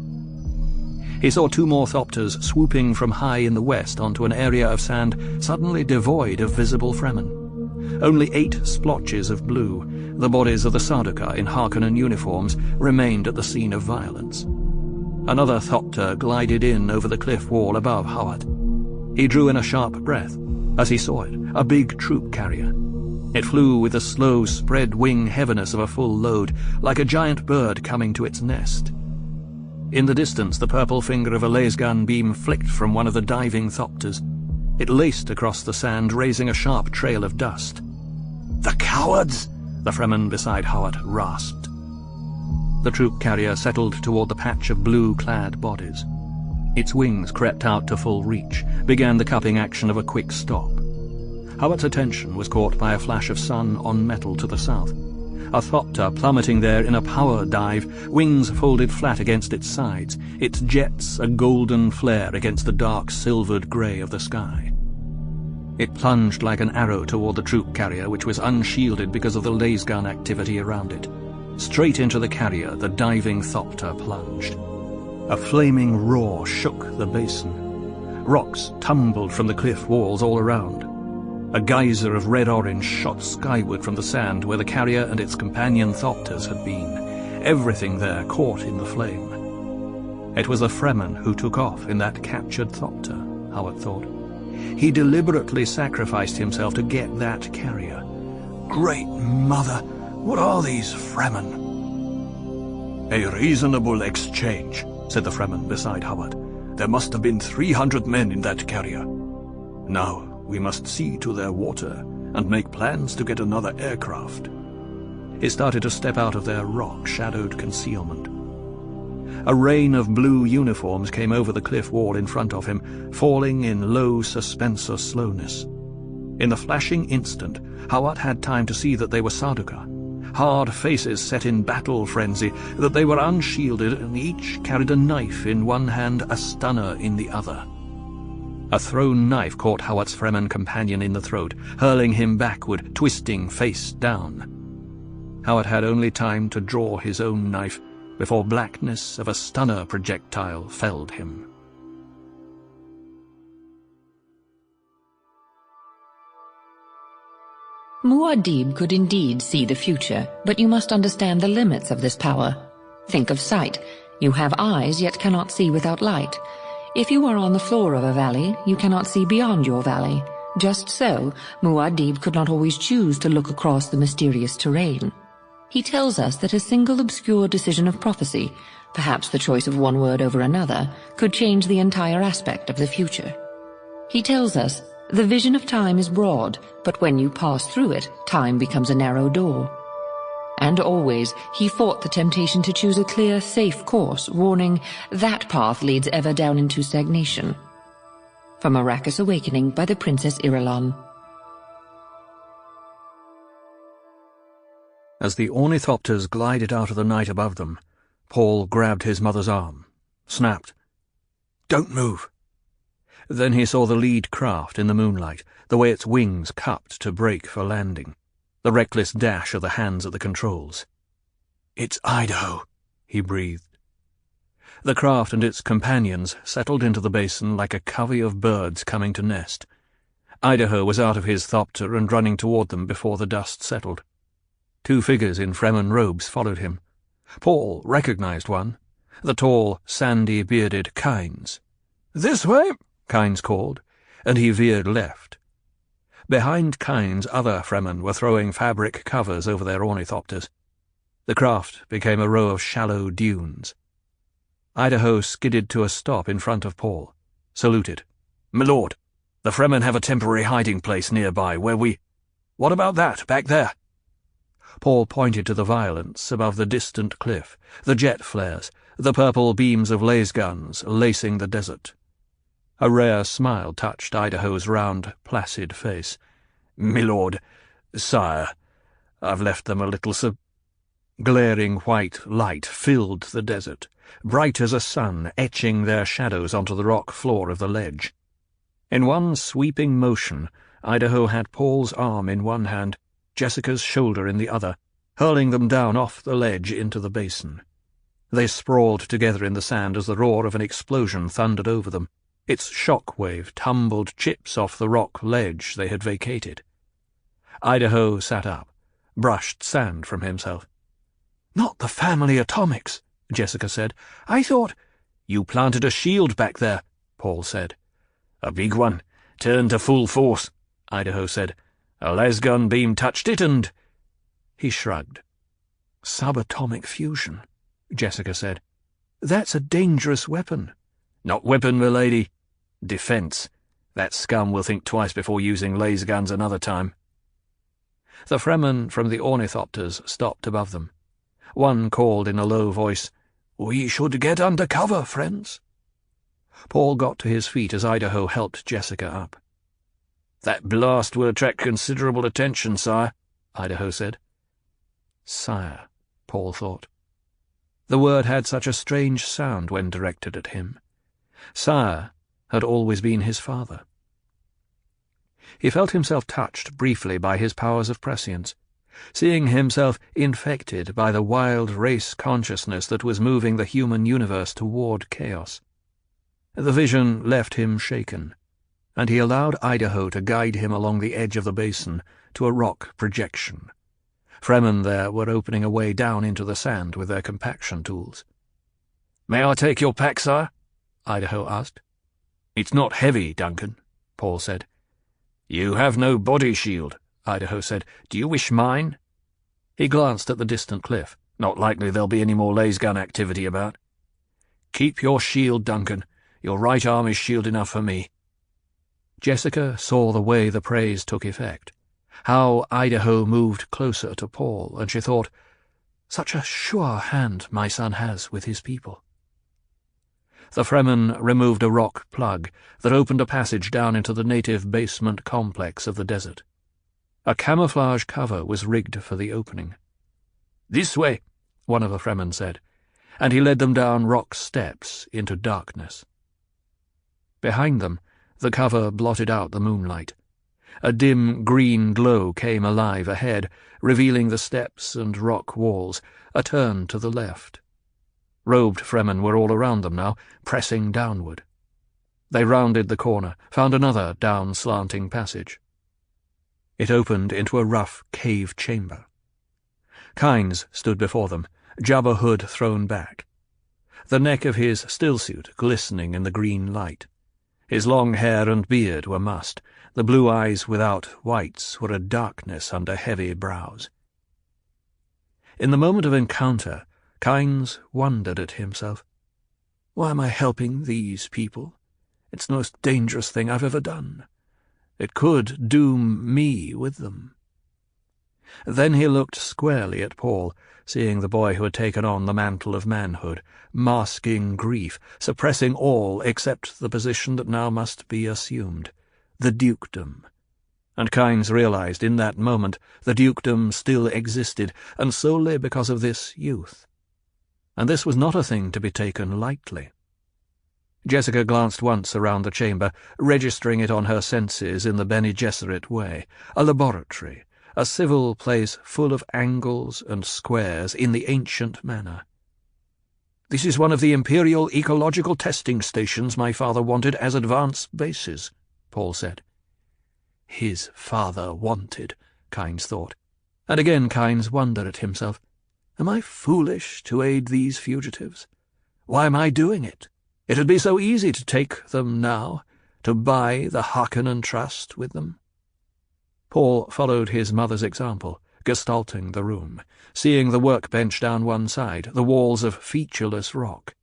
He saw 2 more thopters swooping from high in the west onto an area of sand suddenly devoid of visible Fremen. Only 8 splotches of blue, the bodies of the Sardaukar in Harkonnen uniforms, remained at the scene of violence. Another thopter glided in over the cliff wall above Howard. He drew in a sharp breath as he saw it, a big troop carrier. It flew with the slow spread-wing heaviness of a full load, like a giant bird coming to its nest. In the distance, the purple finger of a lasgun beam flicked from one of the diving thopters. It laced across the sand, raising a sharp trail of dust. "The cowards!" the Fremen beside Howard rasped. The troop carrier settled toward the patch of blue-clad bodies. Its wings crept out to full reach, began the cupping action of a quick stop. Howard's attention was caught by a flash of sun on metal to the south. A thopter plummeting there in a power dive, wings folded flat against its sides, its jets a golden flare against the dark silvered grey of the sky. It plunged like an arrow toward the troop carrier, which was unshielded because of the lasgun activity around it. Straight into the carrier, the diving thopter plunged. A flaming roar shook the basin. Rocks tumbled from the cliff walls all around. A geyser of red-orange shot skyward from the sand where the carrier and its companion thopters had been. Everything there caught in the flame. It was the Fremen who took off in that captured thopter, Howard thought. He deliberately sacrificed himself to get that carrier. Great Mother, what are these Fremen? "A reasonable exchange," said the Fremen beside Howard. "There must have been 300 men in that carrier. Now, we must see to their water and make plans to get another aircraft." He started to step out of their rock-shadowed concealment. A rain of blue uniforms came over the cliff wall in front of him, falling in low suspensor slowness. In the flashing instant, Howard had time to see that they were Sardaukar. Hard faces set in battle frenzy, that they were unshielded and each carried a knife in one hand, a stunner in the other. A thrown knife caught Howard's Fremen companion in the throat, hurling him backward, twisting face down. Howard had only time to draw his own knife before blackness of a stunner projectile felled him. Muad'Dib could indeed see the future, but you must understand the limits of this power. Think of sight. You have eyes, yet cannot see without light. If you are on the floor of a valley, you cannot see beyond your valley. Just so, Muad'Dib could not always choose to look across the mysterious terrain. He tells us that a single obscure decision of prophecy, perhaps the choice of one word over another, could change the entire aspect of the future. He tells us, the vision of time is broad, but when you pass through it, time becomes a narrow door. And always, he fought the temptation to choose a clear, safe course, warning, that path leads ever down into stagnation. From Arrakis Awakening by the Princess Irulan. As the ornithopters glided out of the night above them, Paul grabbed his mother's arm, snapped, "Don't move!" Then he saw the lead craft in the moonlight, the way its wings cupped to brake for landing, the reckless dash of the hands at the controls. "It's Idaho," he breathed. The craft and its companions settled into the basin like a covey of birds coming to nest. Idaho was out of his thopter and running toward them before the dust settled. 2 figures in Fremen robes followed him. Paul recognized one, the tall, sandy-bearded Kynes. "This way," Kynes called, and he veered left. Behind Kynes, other Fremen were throwing fabric covers over their ornithopters. The craft became a row of shallow dunes. Idaho skidded to a stop in front of Paul, saluted. "My lord, the Fremen have a temporary hiding place nearby where we—" "What about that, back there?" Paul pointed to the violence above the distant cliff, the jet flares, the purple beams of laser guns lacing the desert. A rare smile touched Idaho's round, placid face. "My lord, sire, I've left them a little Glaring white light filled the desert, bright as a sun, etching their shadows onto the rock floor of the ledge. In one sweeping motion, Idaho had Paul's arm in one hand, Jessica's shoulder in the other, hurling them down off the ledge into the basin. They sprawled together in the sand as the roar of an explosion thundered over them. Its shock wave tumbled chips off the rock ledge they had vacated. Idaho sat up, brushed sand from himself. "Not the family atomics," Jessica said. "I thought—" "You planted a shield back there," Paul said. "A big one. Turned to full force," Idaho said. "A lasgun beam touched it and—" He shrugged. "Subatomic fusion," Jessica said. "That's a dangerous weapon." "Not weapon, milady. Defense. That scum will think twice before using laser guns another time." The Fremen from the ornithopters stopped above them. One called in a low voice, "We should get under cover, friends." Paul got to his feet as Idaho helped Jessica up. "That blast will attract considerable attention, sire," Idaho said. Sire, Paul thought. The word had such a strange sound when directed at him. Sire had always been his father. He felt himself touched briefly by his powers of prescience, seeing himself infected by the wild race consciousness that was moving the human universe toward chaos. The vision left him shaken, and he allowed Idaho to guide him along the edge of the basin to a rock projection. Fremen there were opening a way down into the sand with their compaction tools. "May I take your pack, sire?" Idaho asked. "It's not heavy, Duncan," Paul said. "You have no body shield," Idaho said. "Do you wish mine?" He glanced at the distant cliff. "Not likely there'll be any more laser-gun activity about." "Keep your shield, Duncan. Your right arm is shield enough for me." Jessica saw the way the praise took effect, how Idaho moved closer to Paul, and she thought, "Such a sure hand my son has with his people." The Fremen removed a rock plug that opened a passage down into the native basement complex of the desert. A camouflage cover was rigged for the opening. "This way," one of the Fremen said, and he led them down rock steps into darkness. Behind them, the cover blotted out the moonlight. A dim green glow came alive ahead, revealing the steps and rock walls, a turn to the left. Robed Fremen were all around them now, pressing downward. They rounded the corner, found another down-slanting passage. It opened into a rough cave chamber. Kynes stood before them, jabber hood thrown back, the neck of his stillsuit glistening in the green light. His long hair and beard were mussed, the blue eyes without whites were a darkness under heavy brows. In the moment of encounter, Kynes wondered at himself. Why am I helping these people? It's the most dangerous thing I've ever done. It could doom me with them. Then he looked squarely at Paul, seeing the boy who had taken on the mantle of manhood, masking grief, suppressing all except the position that now must be assumed, the dukedom. And Kynes realized in that moment the dukedom still existed, and solely because of this youth. And this was not a thing to be taken lightly. Jessica glanced once around the chamber, registering it on her senses in the Bene Gesserit way, a laboratory, a civil place full of angles and squares in the ancient manner. "This is one of the Imperial ecological testing stations my father wanted as advance bases," Paul said. His father wanted, Kynes thought. And again Kynes wondered at himself. Am I foolish to aid these fugitives? Why am I doing it? It would be so easy to take them now, to buy the Harkonnen trust with them. Paul followed his mother's example, gestalting the room, seeing the workbench down one side, the walls of featureless rock.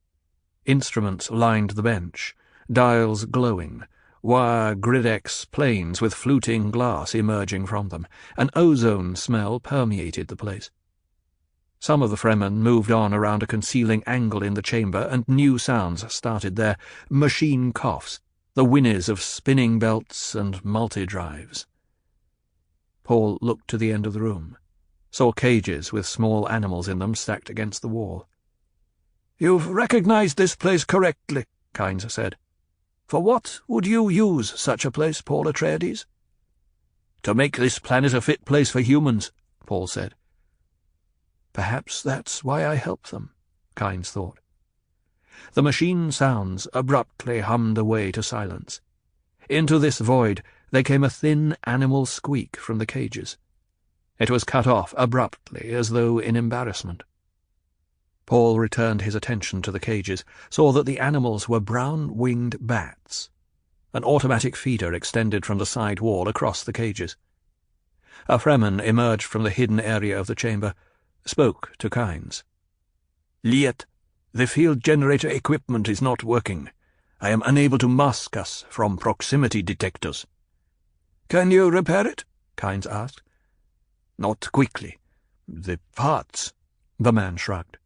Instruments lined the bench, dials glowing, wire gridex planes with fluting glass emerging from them. An ozone smell permeated the place. Some of the Fremen moved on around a concealing angle in the chamber, and new sounds started there, machine coughs, the whinnies of spinning belts and multi-drives. Paul looked to the end of the room, saw cages with small animals in them stacked against the wall. "You've recognized this place correctly," Kynes said. "For what would you use such a place, Paul Atreides?" "To make this planet a fit place for humans," Paul said. Perhaps that's why I help them, Kynes thought. The machine sounds abruptly hummed away to silence. Into this void there came a thin animal squeak from the cages. It was cut off abruptly, as though in embarrassment. Paul returned his attention to the cages, saw that the animals were brown-winged bats. An automatic feeder extended from the side wall across the cages. A Fremen emerged from the hidden area of the chamber, spoke to Kynes. "Liet, the field generator equipment is not working. I am unable to mask us from proximity detectors." "Can you repair it?" Kynes asked. "Not quickly. The parts—" The man shrugged.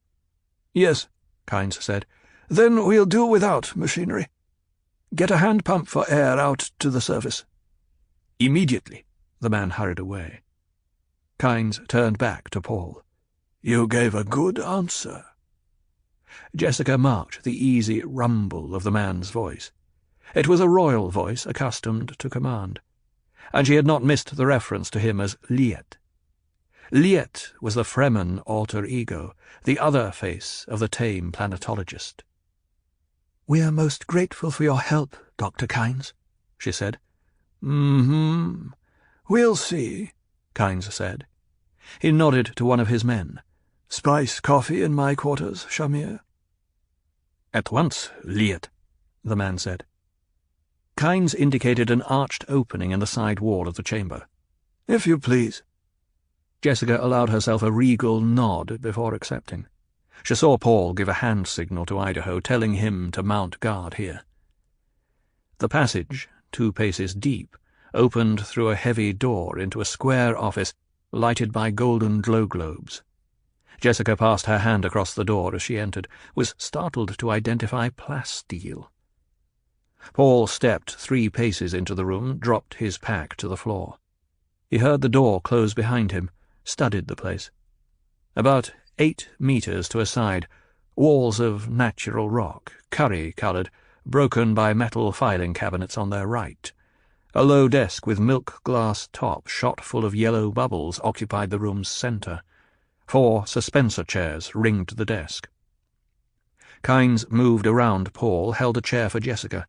"Yes," Kynes said. "Then we'll do without machinery. Get a hand pump for air out to the surface." "Immediately." The man hurried away. Kynes turned back to Paul. "You gave a good answer." Jessica marked the easy rumble of the man's voice. It was a royal voice accustomed to command, and she had not missed the reference to him as Liet. Liet was the Fremen alter ego, the other face of the tame planetologist. "We are most grateful for your help, Dr. Kynes," she said. We'll see," Kynes said. He nodded to one of his men. "Spice coffee in my quarters, Shamir?" "At once, Liet," the man said. Kynes indicated an arched opening in the side wall of the chamber. "If you please." Jessica allowed herself a regal nod before accepting. She saw Paul give a hand signal to Idaho, telling him to mount guard here. The passage, 2 paces deep, opened through a heavy door into a square office lighted by golden glow globes. Jessica passed her hand across the door as she entered, was startled to identify plasteel. Paul stepped 3 paces into the room, dropped his pack to the floor. He heard the door close behind him, studied the place. About 8 meters to a side, walls of natural rock, curry-coloured, broken by metal filing cabinets on their right. A low desk with milk-glass top shot full of yellow bubbles occupied the room's centre. 4 suspensor chairs ringed the desk. Kynes moved around Paul, held a chair for Jessica.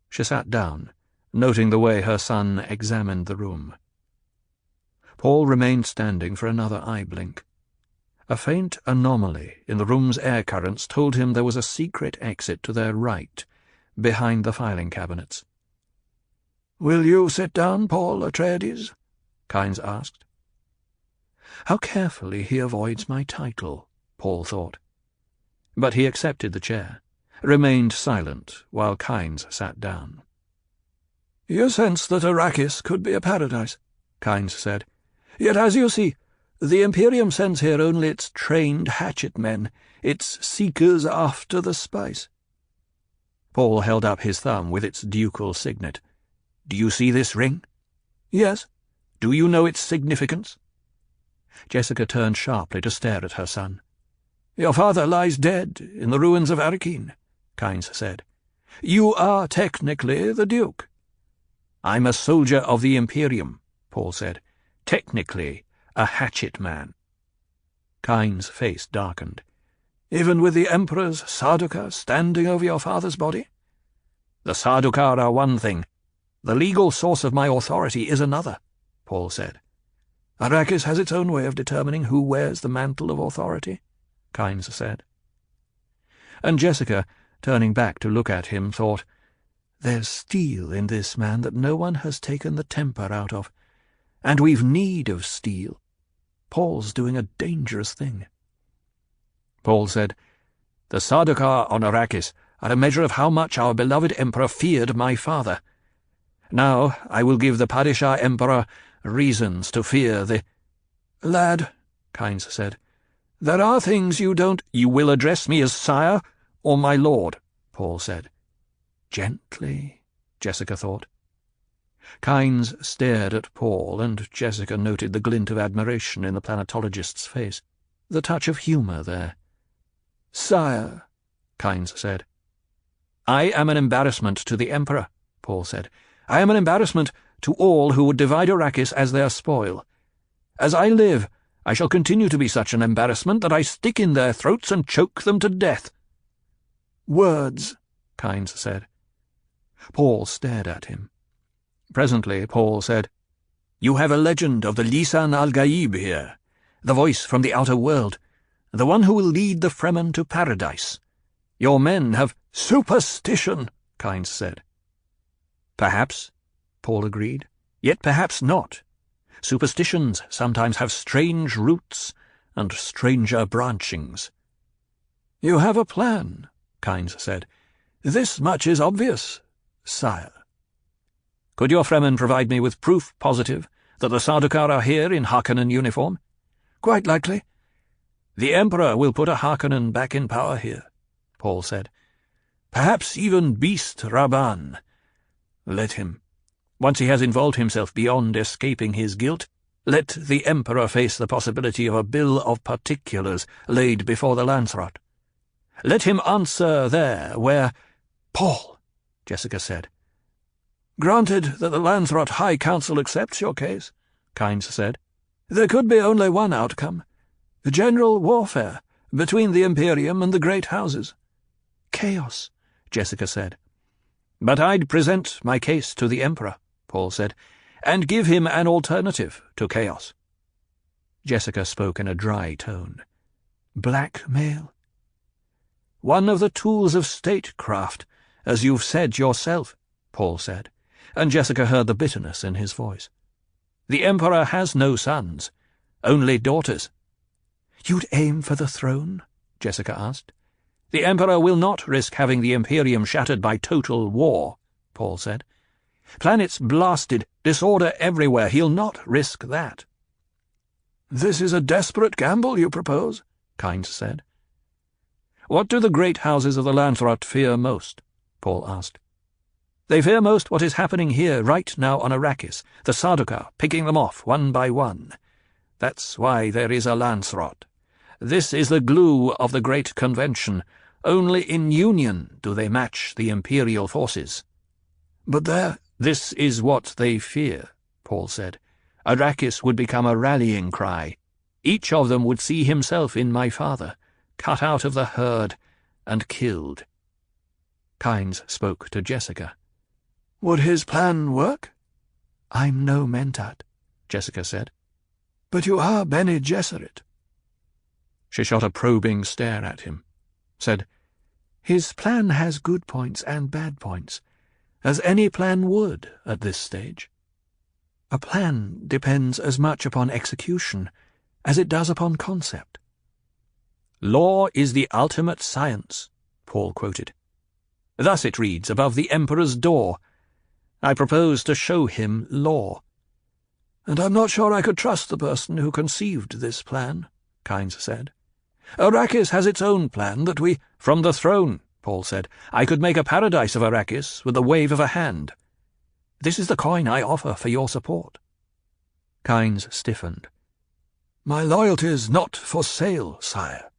She sat down, noting the way her son examined the room. Paul remained standing for another eye blink. A faint anomaly in the room's air currents told him there was a secret exit to their right, behind the filing cabinets. "Will you sit down, Paul Atreides?" Kynes asked. How carefully he avoids my title, Paul thought. But he accepted the chair, remained silent while Kynes sat down. "You sense that Arrakis could be a paradise," Kynes said. "Yet, as you see, the Imperium sends here only its trained hatchet men, its seekers after the spice." Paul held up his thumb with its ducal signet. "Do you see this ring?" "Yes." "Do you know its significance?" Jessica turned sharply to stare at her son. "Your father lies dead in the ruins of Arrakeen," Kynes said. "You are technically the Duke." "I'm a soldier of the Imperium," Paul said. "Technically a hatchet man." Kynes' face darkened. "Even with the Emperor's Sardaukar standing over your father's body?" "The Sardaukar are one thing. The legal source of my authority is another," Paul said. "Arrakis has its own way of determining who wears the mantle of authority," Kynes said. And Jessica, turning back to look at him, thought, "There's steel in this man that no one has taken the temper out of. And we've need of steel. Paul's doing a dangerous thing." Paul said, "The Sardaukar on Arrakis are a measure of how much our beloved Emperor feared my father. Now I will give the Padishah Emperor reasons to fear the—" "Lad," Kynes said, "there are things you don't—" "You will address me as sire or my lord," Paul said. Gently, Jessica thought. Kynes stared at Paul, and Jessica noted the glint of admiration in the planetologist's face, the touch of humour there. "Sire," Kynes said. "I am an embarrassment to the Emperor," Paul said. "I am an embarrassment to all who would divide Arrakis as their spoil. As I live, I shall continue to be such an embarrassment that I stick in their throats and choke them to death." "Words," Kynes said. Paul stared at him. Presently Paul said, "You have a legend of the Lisan al-Gaib here, the voice from the outer world, the one who will lead the Fremen to paradise. Your men have—" "Superstition," Kynes said. "Perhaps," Paul agreed, "yet perhaps not. Superstitions sometimes have strange roots and stranger branchings." "You have a plan," Kynes said. "This much is obvious, sire." "Could your Fremen provide me with proof positive that the Sardaukar are here in Harkonnen uniform?" "Quite likely." "The Emperor will put a Harkonnen back in power here," Paul said. "Perhaps even Beast Rabban. Let him. Once he has involved himself beyond escaping his guilt, let the Emperor face the possibility of a bill of particulars laid before the Landsraad. Let him answer there where—" "Paul," Jessica said. "Granted that the Landsraad High Council accepts your case," Kynes said, "there could be only one outcome. General warfare between the Imperium and the great houses." "Chaos," Jessica said. "But I'd present my case to the Emperor," Paul said, "and give him an alternative to chaos." Jessica spoke in a dry tone. "Blackmail?" "One of the tools of statecraft, as you've said yourself," Paul said, and Jessica heard the bitterness in his voice. "The Emperor has no sons, only daughters." "You'd aim for the throne?" Jessica asked. "The Emperor will not risk having the Imperium shattered by total war," Paul said. "Planets blasted, disorder everywhere. He'll not risk that." "This is a desperate gamble you propose," Kynes said. "What do the great houses of the Landsraad fear most?" Paul asked. "They fear most what is happening here right now on Arrakis, the Sardaukar picking them off one by one. That's why there is a Landsraad. This is the glue of the Great Convention. Only in union do they match the Imperial forces." "But this is what they fear," Paul said. "Arrakis would become a rallying cry. Each of them would see himself in my father, cut out of the herd and killed." Kynes spoke to Jessica. "Would his plan work?" "I'm no Mentat," Jessica said. But you are Bene Gesserit. She shot a probing stare at him, said, His plan has good points and bad points, as any plan would at this stage. A plan depends as much upon execution as it does upon concept. Law is the ultimate science, Paul quoted. Thus it reads above the Emperor's door. I propose to show him law. And I'm not sure I could trust the person who conceived this plan, Kynes said. Arrakis has its own plan that we— From the throne, Paul said. I could make a paradise of Arrakis with the wave of a hand. This is the coin I offer for your support. Kynes stiffened. My loyalty is not for sale, sire.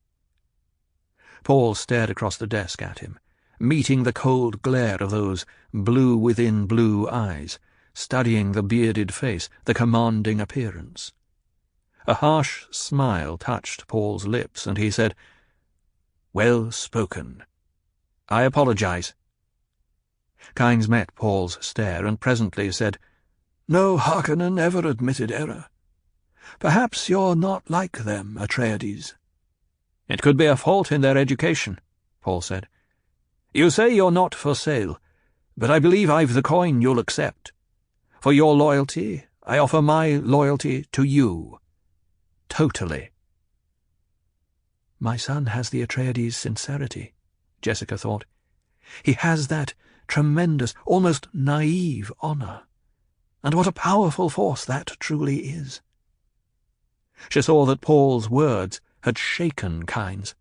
Paul stared across the desk at him, meeting the cold glare of those blue-within-blue eyes, studying the bearded face, the commanding appearance. A harsh smile touched Paul's lips, and he said, Well spoken. I apologize. Kynes met Paul's stare, and presently said, No Harkonnen ever admitted error. Perhaps you're not like them, Atreides. It could be a fault in their education, Paul said. You say you're not for sale, but I believe I've the coin you'll accept. For your loyalty, I offer my loyalty to you. Totally. My son has the Atreides' sincerity, Jessica thought. He has that tremendous, almost naive honor. And what a powerful force that truly is. She saw that Paul's words had shaken Kynes.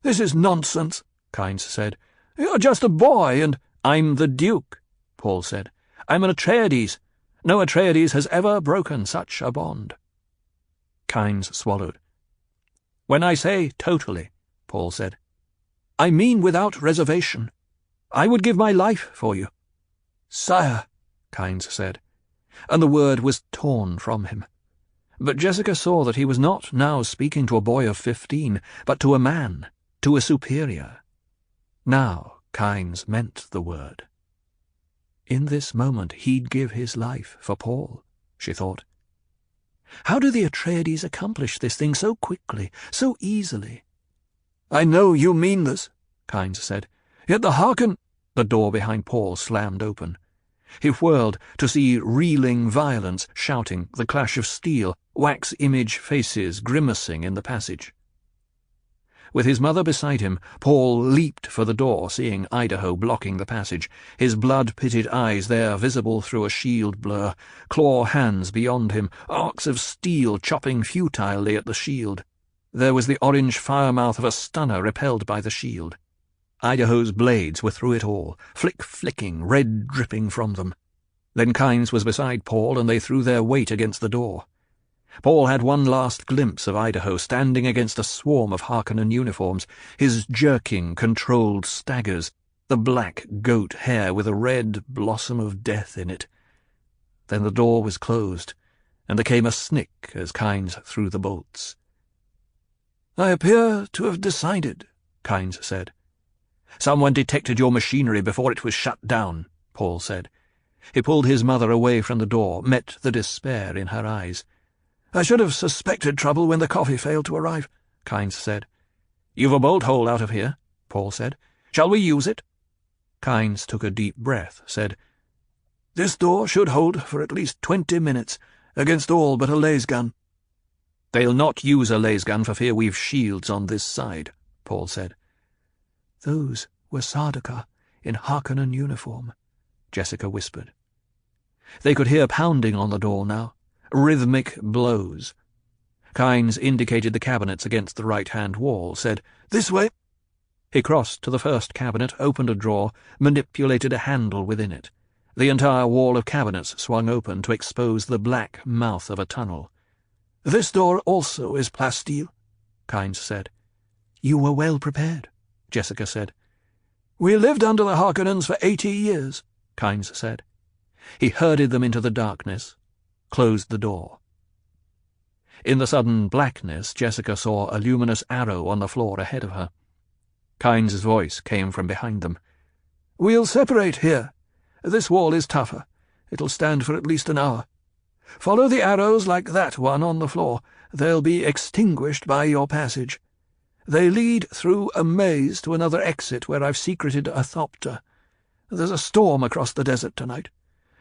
This is nonsense, Kynes said. You're just a boy, and— I'm the Duke, Paul said. I'm an Atreides. No Atreides has ever broken such a bond. Kynes swallowed. When I say totally, Paul said, I mean without reservation. I would give my life for you. Sire, Kynes said, and the word was torn from him. But Jessica saw that he was not now speaking to a boy of 15, but to a man, to a superior. Now Kynes meant the word. In this moment he'd give his life for Paul, she thought. How do the Atreides accomplish this thing so quickly, so easily? I know you mean this, Kynes said. Yet the Harkonnen— The door behind Paul slammed open. He whirled to see reeling violence, shouting, the clash of steel, wax-image faces grimacing in the passage. With his mother beside him, Paul leaped for the door, seeing Idaho blocking the passage, his blood-pitted eyes there visible through a shield blur, claw hands beyond him, arcs of steel chopping futilely at the shield. There was the orange firemouth of a stunner repelled by the shield. Idaho's blades were through it all, flick-flicking, red dripping from them. Then Kynes was beside Paul, and they threw their weight against the door. Paul had one last glimpse of Idaho standing against a swarm of Harkonnen uniforms, his jerking, controlled staggers, the black goat hair with a red blossom of death in it. Then the door was closed, and there came a snick as Kynes threw the bolts. I appear to have decided, Kynes said. Someone detected your machinery before it was shut down, Paul said. He pulled his mother away from the door, met the despair in her eyes. I should have suspected trouble when the coffee failed to arrive, Kynes said. You've a bolt hole out of here, Paul said. Shall we use it? Kynes took a deep breath, said, This door should hold for at least 20 minutes, against all but a lasgun. They'll not use a lasgun for fear we've shields on this side, Paul said. Those were Sardaukar in Harkonnen uniform, Jessica whispered. They could hear pounding on the door now, rhythmic blows. Kynes indicated the cabinets against the right-hand wall, said, This way. He crossed to the first cabinet, opened a drawer, manipulated a handle within it. The entire wall of cabinets swung open to expose the black mouth of a tunnel. This door also is plasteel, Kynes said. You were well prepared, Jessica said. We lived under the Harkonnens for 80 years, Kynes said. He herded them into the darkness, closed the door. In the sudden blackness, Jessica saw a luminous arrow on the floor ahead of her. Kynes' voice came from behind them. We'll separate here. This wall is tougher. It'll stand for at least an hour. Follow the arrows like that one on the floor. They'll be extinguished by your passage. They lead through a maze to another exit where I've secreted a thopter. There's a storm across the desert tonight.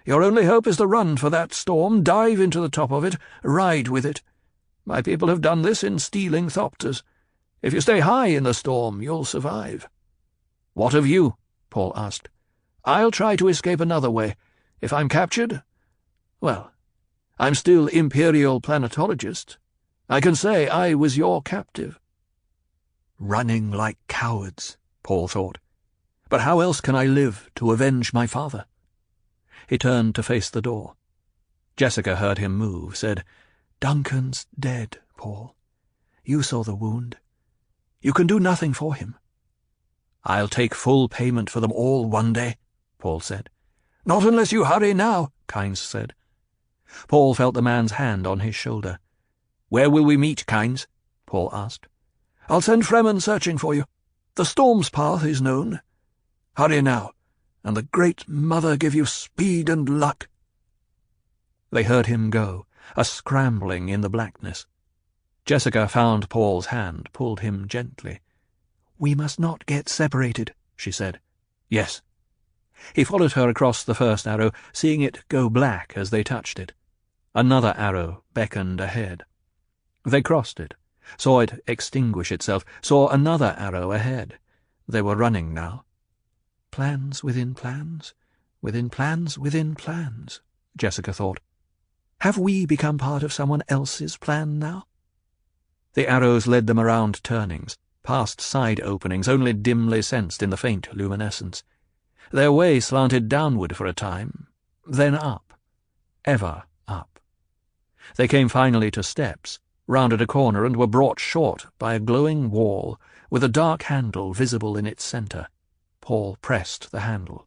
Your only hope is to run for that storm, dive into the top of it, ride with it. My people have done this in stealing thopters. If you stay high in the storm, you'll survive." "What of you?" Paul asked. "I'll try to escape another way. If I'm captured, well, I'm still Imperial Planetologist. I can say I was your captive." Running like cowards, Paul thought. But how else can I live to avenge my father? He turned to face the door. Jessica heard him move, said, "Duncan's dead, Paul. You saw the wound. You can do nothing for him." "I'll take full payment for them all one day," Paul said. "Not unless you hurry now," Kynes said. Paul felt the man's hand on his shoulder. "Where will we meet, Kynes?" Paul asked. "I'll send Fremen searching for you. The storm's path is known. Hurry now, and the Great Mother give you speed and luck." They heard him go, a scrambling in the blackness. Jessica found Paul's hand, pulled him gently. "We must not get separated," she said. "Yes." He followed her across the first arrow, seeing it go black as they touched it. Another arrow beckoned ahead. They crossed it, saw it extinguish itself, saw another arrow ahead. They were running now. Plans within plans, within plans within plans, Jessica thought. Have we become part of someone else's plan now? The arrows led them around turnings, past side openings only dimly sensed in the faint luminescence. Their way slanted downward for a time, then up, ever up. They came finally to steps, rounded a corner and were brought short by a glowing wall with a dark handle visible in its centre. Paul pressed the handle.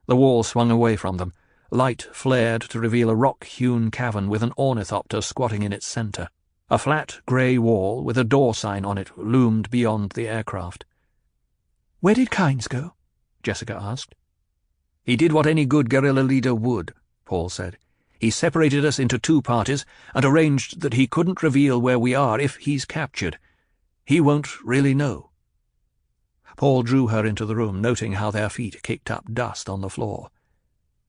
The wall swung away from them. Light flared to reveal a rock-hewn cavern with an ornithopter squatting in its centre. A flat grey wall with a door sign on it loomed beyond the aircraft. "Where did Kynes go?" Jessica asked. "He did what any good guerrilla leader would," Paul said. "He separated us into two parties and arranged that he couldn't reveal where we are if he's captured. He won't really know." Paul drew her into the room, noting how their feet kicked up dust on the floor.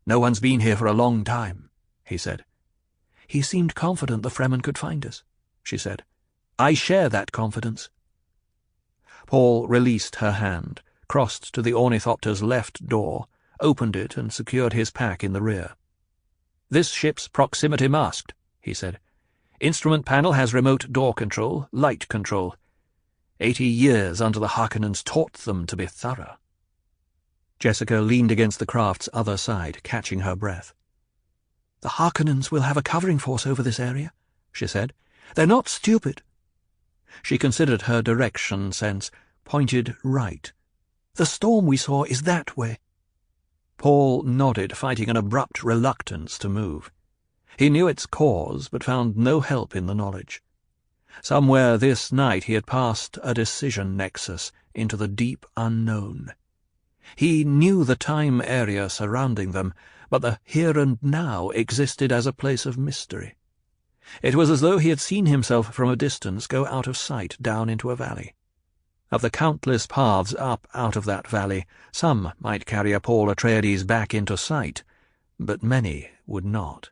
"No one's been here for a long time," he said. "He seemed confident the Fremen could find us," she said. "I share that confidence." Paul released her hand, crossed to the ornithopter's left door, opened it and secured his pack in the rear. "This ship's proximity masked," he said. "Instrument panel has remote door control, light control. 80 years under the Harkonnens taught them to be thorough." Jessica leaned against the craft's other side, catching her breath. "The Harkonnens will have a covering force over this area," she said. "They're not stupid." She considered her direction sense, pointed right. "The storm we saw is that way." Paul nodded, fighting an abrupt reluctance to move. He knew its cause, but found no help in the knowledge. Somewhere this night he had passed a decision nexus into the deep unknown. He knew the time area surrounding them, but the here and now existed as a place of mystery. It was as though he had seen himself from a distance go out of sight down into a valley. Of the countless paths up out of that valley, some might carry a Paul Atreides back into sight, but many would not.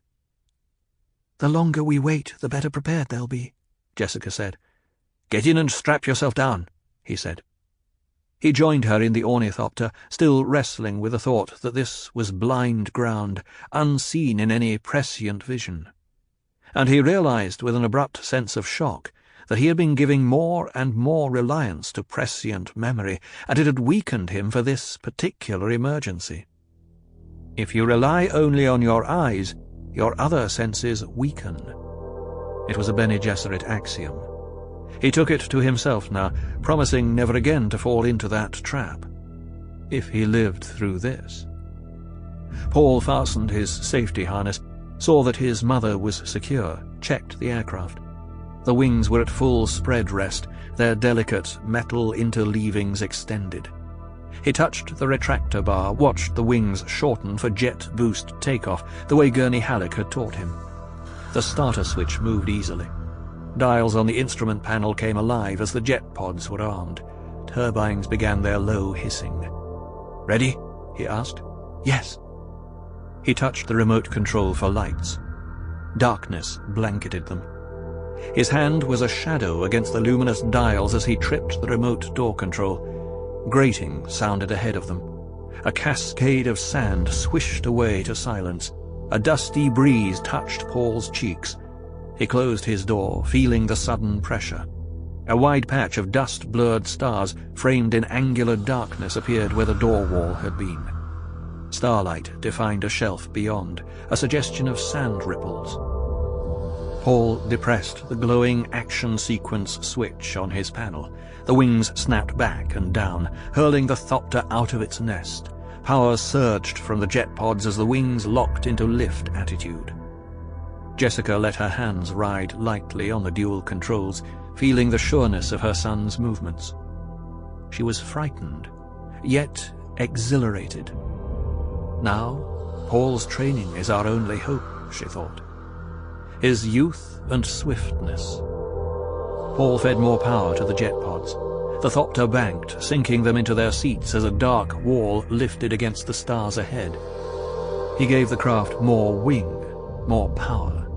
"The longer we wait, the better prepared they'll be," Jessica said. "Get in and strap yourself down," he said. He joined her in the ornithopter, still wrestling with the thought that this was blind ground, unseen in any prescient vision. And he realized with an abrupt sense of shock that he had been giving more and more reliance to prescient memory, and it had weakened him for this particular emergency. If you rely only on your eyes, your other senses weaken. It was a Bene Gesserit axiom. He took it to himself now, promising never again to fall into that trap, if he lived through this. Paul fastened his safety harness, saw that his mother was secure, checked the aircraft. The wings were at full spread rest, their delicate metal interleavings extended. He touched the retractor bar, watched the wings shorten for jet boost takeoff, the way Gurney Halleck had taught him. The starter switch moved easily. Dials on the instrument panel came alive as the jet pods were armed. Turbines began their low hissing. "Ready?" he asked. Yes. He touched the remote control for lights. Darkness blanketed them. His hand was a shadow against the luminous dials as he tripped the remote door control. Grating sounded ahead of them. A cascade of sand swished away to silence. A dusty breeze touched Paul's cheeks. He closed his door, feeling the sudden pressure. A wide patch of dust-blurred stars framed in angular darkness appeared where the door wall had been. Starlight defined a shelf beyond, a suggestion of sand ripples. Paul depressed the glowing action sequence switch on his panel. The wings snapped back and down, hurling the Thopter out of its nest. Power surged from the jet pods as the wings locked into lift attitude. Jessica let her hands ride lightly on the dual controls, feeling the sureness of her son's movements. She was frightened, yet exhilarated. Now, Paul's training is our only hope, she thought. His youth and swiftness. Paul fed more power to the jet pods. The Thopter banked, sinking them into their seats as a dark wall lifted against the stars ahead. He gave the craft more wing, more power.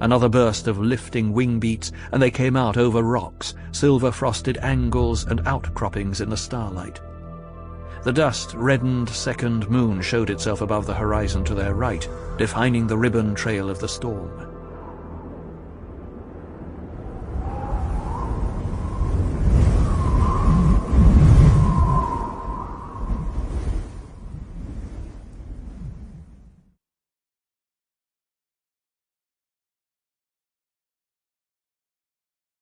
Another burst of lifting wing beats, and they came out over rocks, silver-frosted angles and outcroppings in the starlight. The dust-reddened second moon showed itself above the horizon to their right, defining the ribbon trail of the storm.